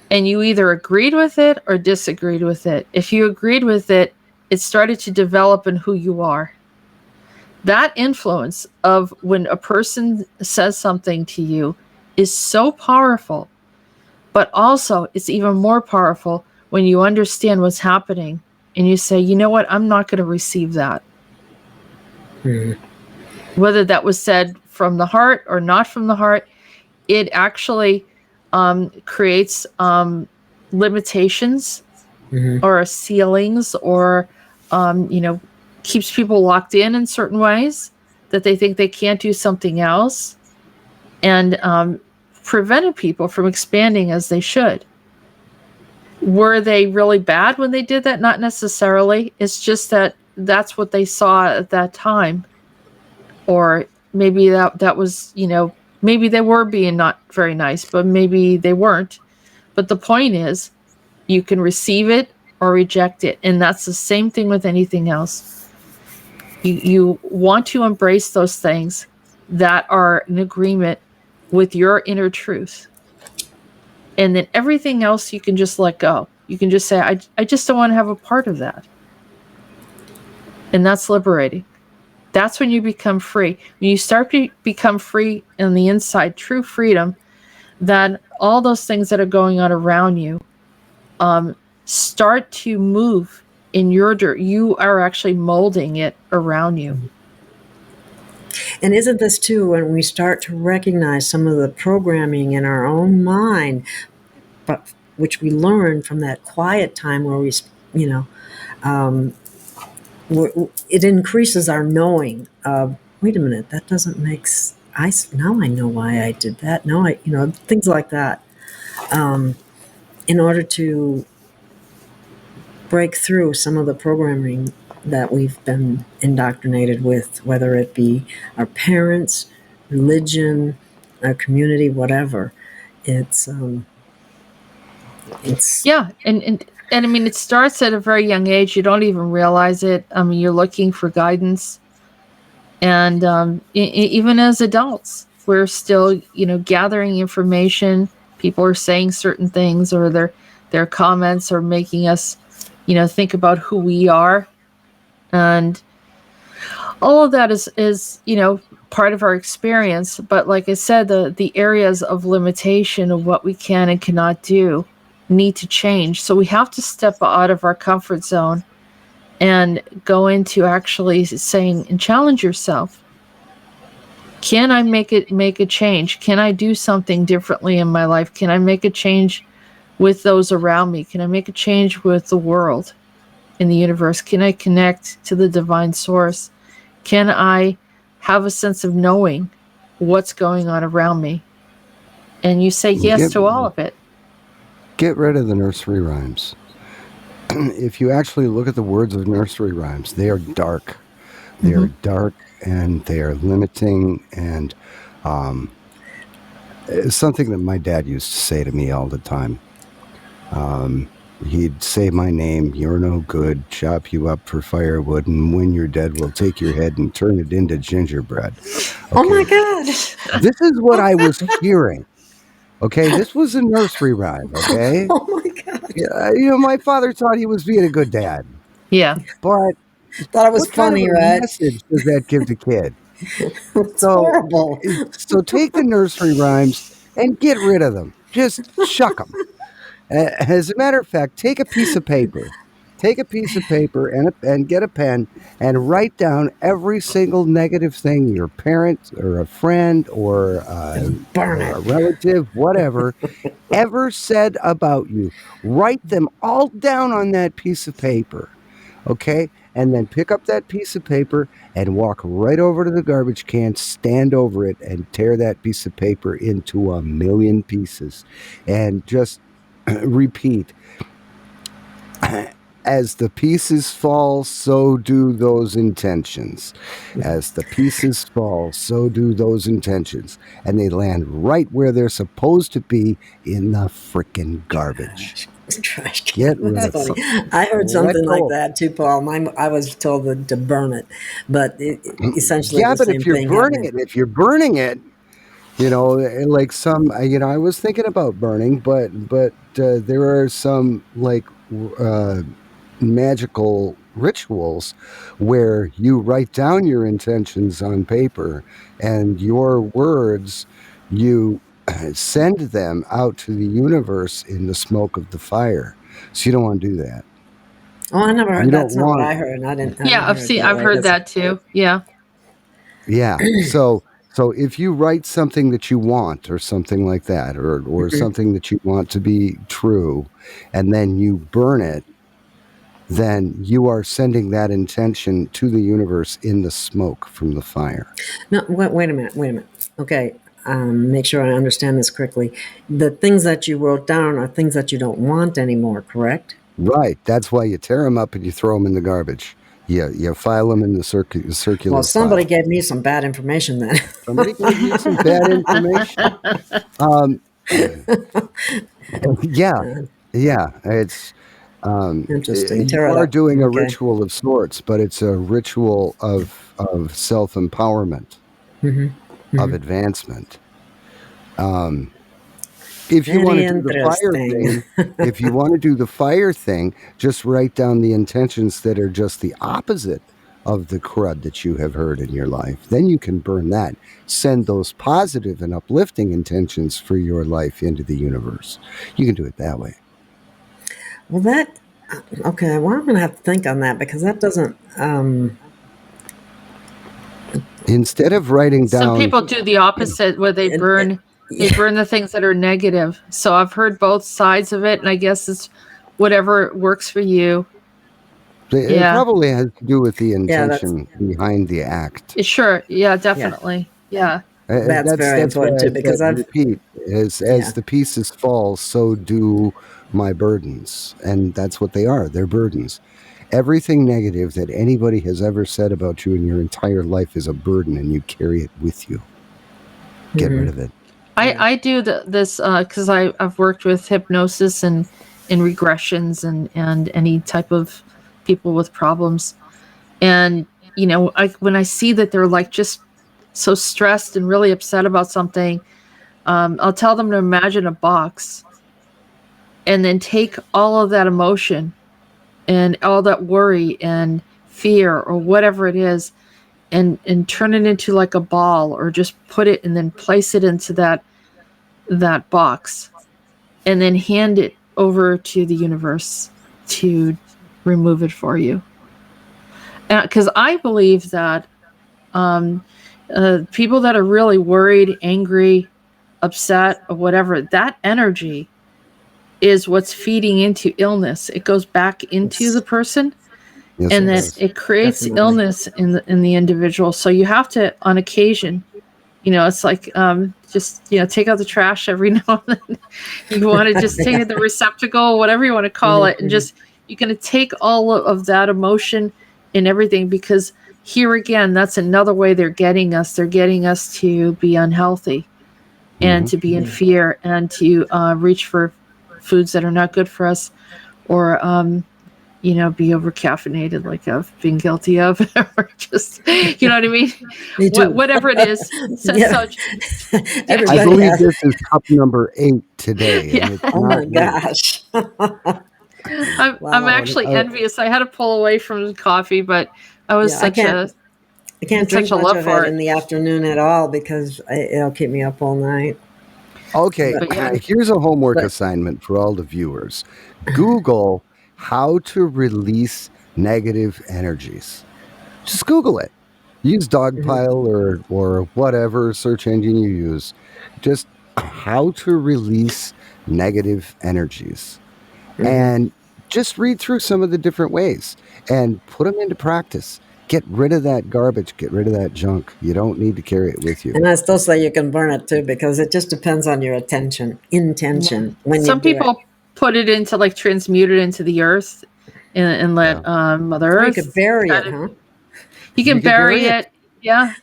and you either agreed with it or disagreed with it. If you agreed with it, it started to develop in who you are. That influence of when a person says something to you is so powerful But also, it's even more powerful when you understand what's happening and you say, you know what, I'm not going to receive that. Whether that was said from the heart or not from the heart, it actually creates limitations or ceilings, or keeps people locked in certain ways that they think they can't do something else, and prevented people from expanding as they should. Were they really bad when they did that? Not necessarily. It's just that that's what they saw at that time. Or maybe that was, maybe they were being not very nice, but maybe they weren't. But the point is, you can receive it or reject it. And that's the same thing with anything else. You want to embrace those things that are in agreement with your inner truth. And then everything else you can just let go. You can just say, I just don't want to have a part of that. And that's liberating. That's when you become free. When you start to become free on the inside, true freedom, then all those things that are going on around you start to move in your dirt. You are actually molding it around you. And isn't this too, when we start to recognize some of the programming in our own mind, but which we learn from that quiet time where we, it increases our knowing of, wait a minute, that doesn't make now I know why I did that. Now things like that. In order to break through some of the programming that we've been indoctrinated with, whether it be our parents, religion, our community, whatever. It's yeah, and I mean, it starts at a very young age. You don't even realize it. I mean, you're looking for guidance, and even as adults, we're still, gathering information. People are saying certain things, or their comments are making us, think about who we are, and all of that is part of our experience. But like I said, the areas of limitation of what we can and cannot do need to change. So we have to step out of our comfort zone and go into actually saying and challenge yourself. Can I make a change? Can I do something differently in my life? Can I make a change with those around me? Can I make a change with the world, in the universe? Can I connect to the divine source? Can I have a sense of knowing what's going on around me? And you say yes to all of it. Get rid of the nursery rhymes. If you actually look at the words of nursery rhymes, they are dark. They are dark, and they are limiting, and it's something that my dad used to say to me all the time. He'd say my name, "You're no good, chop you up for firewood, and when you're dead, we'll take your head and turn it into gingerbread." Okay. Oh my God. This is what I was hearing. Okay, this was a nursery rhyme, okay? Oh my God. Yeah, my father thought he was being a good dad. Yeah. But thought it was what kind funny, of a right? message does that give the kid? It's horrible. So take the nursery rhymes and get rid of them. Just shuck them. As a matter of fact, take a piece of paper. Take a piece of paper and get a pen and write down every single negative thing your parent or a friend or a relative, whatever, ever said about you. Write them all down on that piece of paper, okay? And then pick up that piece of paper and walk right over to the garbage can, stand over it, and tear that piece of paper into 1,000,000 pieces. And just repeat, as the pieces fall, so do those intentions. As the pieces fall, so do those intentions. And they land right where they're supposed to be, in the frickin' garbage. Trash Get can. rid That's of funny. it. I heard something like that too, Paul. I was told to burn it, but essentially, yeah. the But same if you're thing burning happened. it, like some, I was thinking about burning, but there are some like magical rituals where you write down your intentions on paper, and your words, you send them out to the universe in the smoke of the fire. So you don't want to do that. Oh, I never heard. You don't That's not what want. I heard. I didn't Yeah, hear it that I've way. heard that too. Yeah. Yeah. So if you write something that you want or something like that, or something that you want to be true, and then you burn it, then you are sending that intention to the universe in the smoke from the fire. No, wait a minute. Okay, make sure I understand this correctly. The things that you wrote down are things that you don't want anymore, correct? Right. That's why you tear them up and you throw them in the garbage. You file them in the circular Well, somebody file. gave me some bad information then. Somebody gave you some bad information. Yeah. It's Interesting. you are doing a ritual of sorts, but it's a ritual of self-empowerment, of advancement. If you want to do the fire thing, if you want to do the fire thing, just write down the intentions that are just the opposite of the crud that you have heard in your life. Then you can burn that. Send those positive and uplifting intentions for your life into the universe. You can do it that way. Well, okay, well, I'm going to have to think on that, because that doesn't... Instead of writing down... Some people do the opposite, where they burn the things that are negative. So I've heard both sides of it, and I guess it's whatever works for you. It probably has to do with the intention behind the act. Sure. Yeah, definitely. Yeah. That's very important too, because I repeat, as the pieces fall, so do my burdens. And that's what they are. They're burdens. Everything negative that anybody has ever said about you in your entire life is a burden, and you carry it with you. Get rid of it. I do this because I've worked with hypnosis and regressions and any type of people with problems. And, when I see that they're like just so stressed and really upset about something, I'll tell them to imagine a box and then take all of that emotion and all that worry and fear or whatever it is and turn it into like a ball, or just put it and then place it into that box and then hand it over to the universe to remove it for you. Because I believe that people that are really worried, angry, upset, or whatever, that energy is what's feeding into illness. It goes back into the person, and then it creates illness in the individual. So you have to, on occasion, it's like just take out the trash every now and then. You want to just take the receptacle, whatever you want to call it, and just you're going to take all of that emotion and everything, because here again, that's another way they're getting us. They're getting us to be unhealthy and to be in fear and to reach for foods that are not good for us, or be over caffeinated, like I've been guilty of, or just, you know what I mean? Me too. Whatever it is. I believe this is cup number 8 today. Yeah. And Oh my gosh. I'm actually envious. I had to pull away from coffee, but I was I can't drink much of it in the afternoon at all, because it'll keep me up all night. Okay, here's a homework assignment for all the viewers. Google how to release negative energies. Just Google it. Use Dogpile or whatever search engine you use. Just how to release negative energies. And just read through some of the different ways and put them into practice. Get rid of that garbage. Get rid of that junk. You don't need to carry it with you. And I still say you can burn it too, because it just depends on your intention. When some people put it into, like, transmute it into the earth and let Mother Earth. You could bury it, huh? You can bury it. Yeah.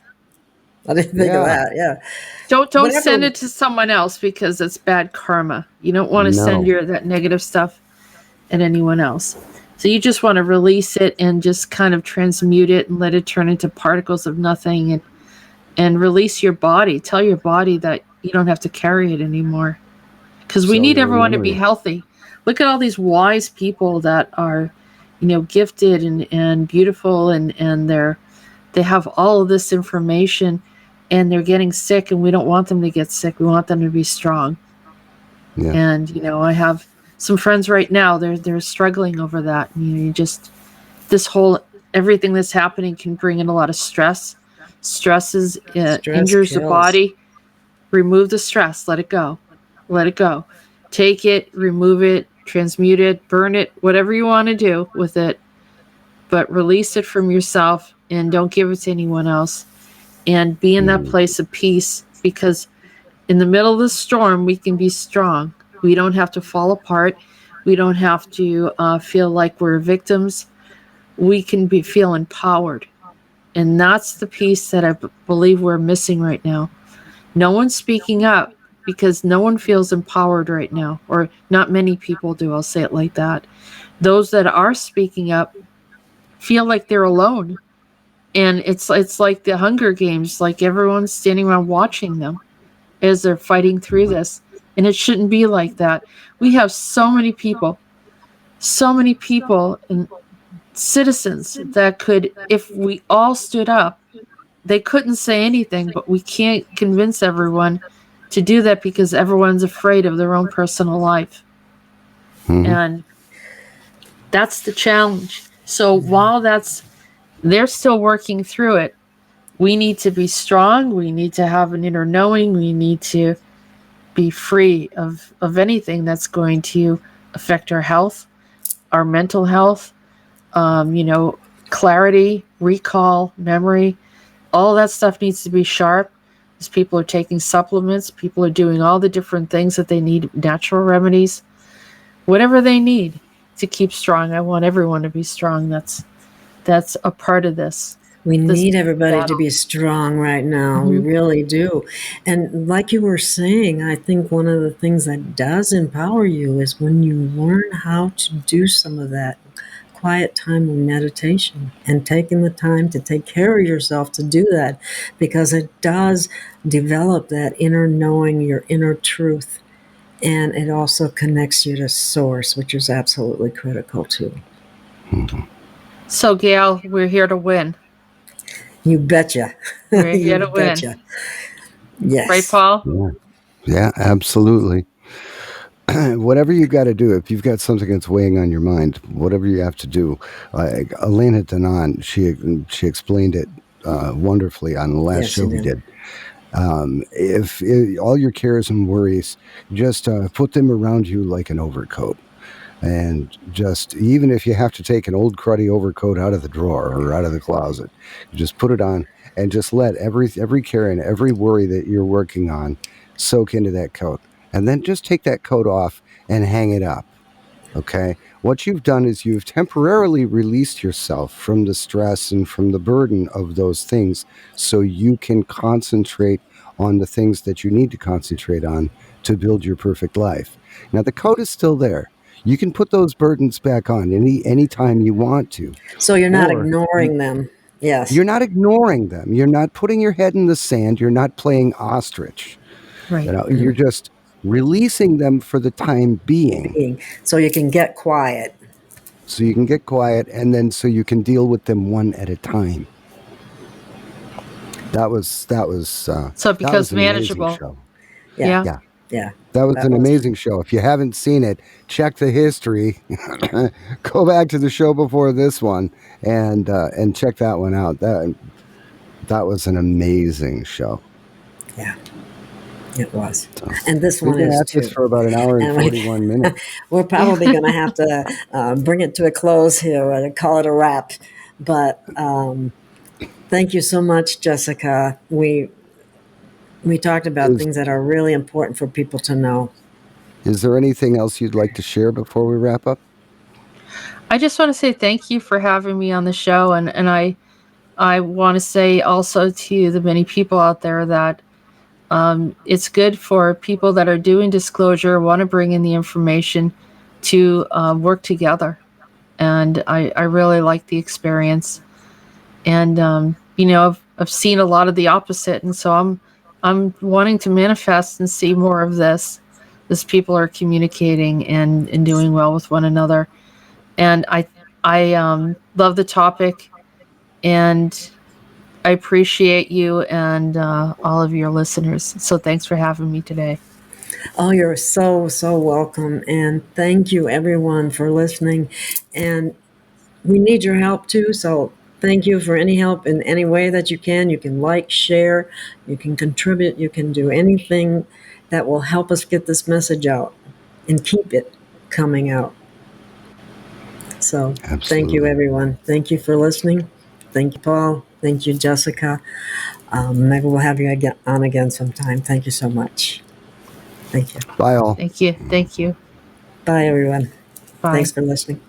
I didn't think of that. Yeah. Don't send it to someone else, because it's bad karma. You don't want to send that negative stuff at anyone else. So you just want to release it and just kind of transmute it and let it turn into particles of nothing, and release your body. Tell your body that you don't have to carry it anymore, because we need everyone to be healthy. Look at all these wise people that are, gifted and beautiful, and they have all of this information, and they're getting sick, and we don't want them to get sick. We want them to be strong. Yeah. And, you know, I have some friends right now, they're struggling over that. You just, this whole, everything that's happening can bring in a lot of stress. Stress injures the kills. body. Remove the stress. Let it go. Let it go. Take it, remove it, transmute it, burn it, whatever you want to do with it. But release it from yourself and don't give it to anyone else. And be in that place of peace, because in the middle of the storm, we can be strong. We don't have to fall apart. We don't have to feel like we're victims. We can feel empowered. And that's the piece that I believe we're missing right now. No one's speaking up because no one feels empowered right now, or not many people do. I'll say it like that. Those that are speaking up feel like they're alone. And it's like the Hunger Games, like everyone's standing around watching them as they're fighting through this. And it shouldn't be like that. We have so many people and citizens that could, if we all stood up, they couldn't say anything, but we can't convince everyone to do that because everyone's afraid of their own personal life. And that's the challenge. So while they're still working through it, we need to be strong. We need to have an inner knowing. We need to be free of anything that's going to affect our health, our mental health, clarity, recall, memory. All that stuff needs to be sharp, because people are taking supplements. People are doing all the different things that they need, natural remedies, whatever they need to keep strong. I want everyone to be strong. That's a part of this. We need everybody to be strong right now. We really do. And like you were saying, I think one of the things that does empower you is when you learn how to do some of that quiet time of meditation and taking the time to take care of yourself to do that, because it does develop that inner knowing, your inner truth. And it also connects you to source, which is absolutely critical too. So, Gail, we're here to win. You betcha. We're here to win. Yes. Right, Paul? Yeah, absolutely. Whatever you got to do, if you've got something that's weighing on your mind, whatever you have to do. Elena Danan, she explained it wonderfully on the last show we did. If all your cares and worries, just put them around you like an overcoat. And just, even if you have to take an old cruddy overcoat out of the drawer or out of the closet, just put it on and just let every care and every worry that you're working on soak into that coat. And then just take that coat off and hang it up. Okay? What you've done is you've temporarily released yourself from the stress and from the burden of those things, so you can concentrate on the things that you need to concentrate on to build your perfect life. Now, the coat is still there. You can put those burdens back on any time you want to. So you're not ignoring them. Yes. You're not ignoring them. You're not putting your head in the sand. You're not playing ostrich. Right. You're just releasing them for the time being. So you can get quiet. So you can get quiet, and then so you can deal with them one at a time. That was so it becomes manageable. Show. Yeah. That was an amazing show. If you haven't seen it, check the history. Go back to the show before this one and check that one out. That was an amazing show. Yeah, it was. And this one is too. This for about an hour and 41 minutes. We're probably going to have to bring it to a close here and call it a wrap. But thank you so much, Jessica. We talked about things that are really important for people to know. Is there anything else you'd like to share before we wrap up? I just want to say thank you for having me on the show. And I want to say also to the many people out there that it's good for people that are doing disclosure, want to bring in the information, to work together. And I really like the experience. And, I've seen a lot of the opposite. And so I'm wanting to manifest and see more of this as people are communicating and doing well with one another. And I love the topic, and I appreciate you and all of your listeners. So thanks for having me today. Oh, you're so, so welcome. And thank you, everyone, for listening. And we need your help, too. So thank you for any help in any way that you can. You can like, share, you can contribute, you can do anything that will help us get this message out and keep it coming out. So Thank you, everyone. Thank you for listening. Thank you, Paul. Thank you, Jessica. Maybe we'll have you on again sometime. Thank you so much. Thank you. Bye, all. Thank you. Thank you. Bye, everyone. Bye. Thanks for listening.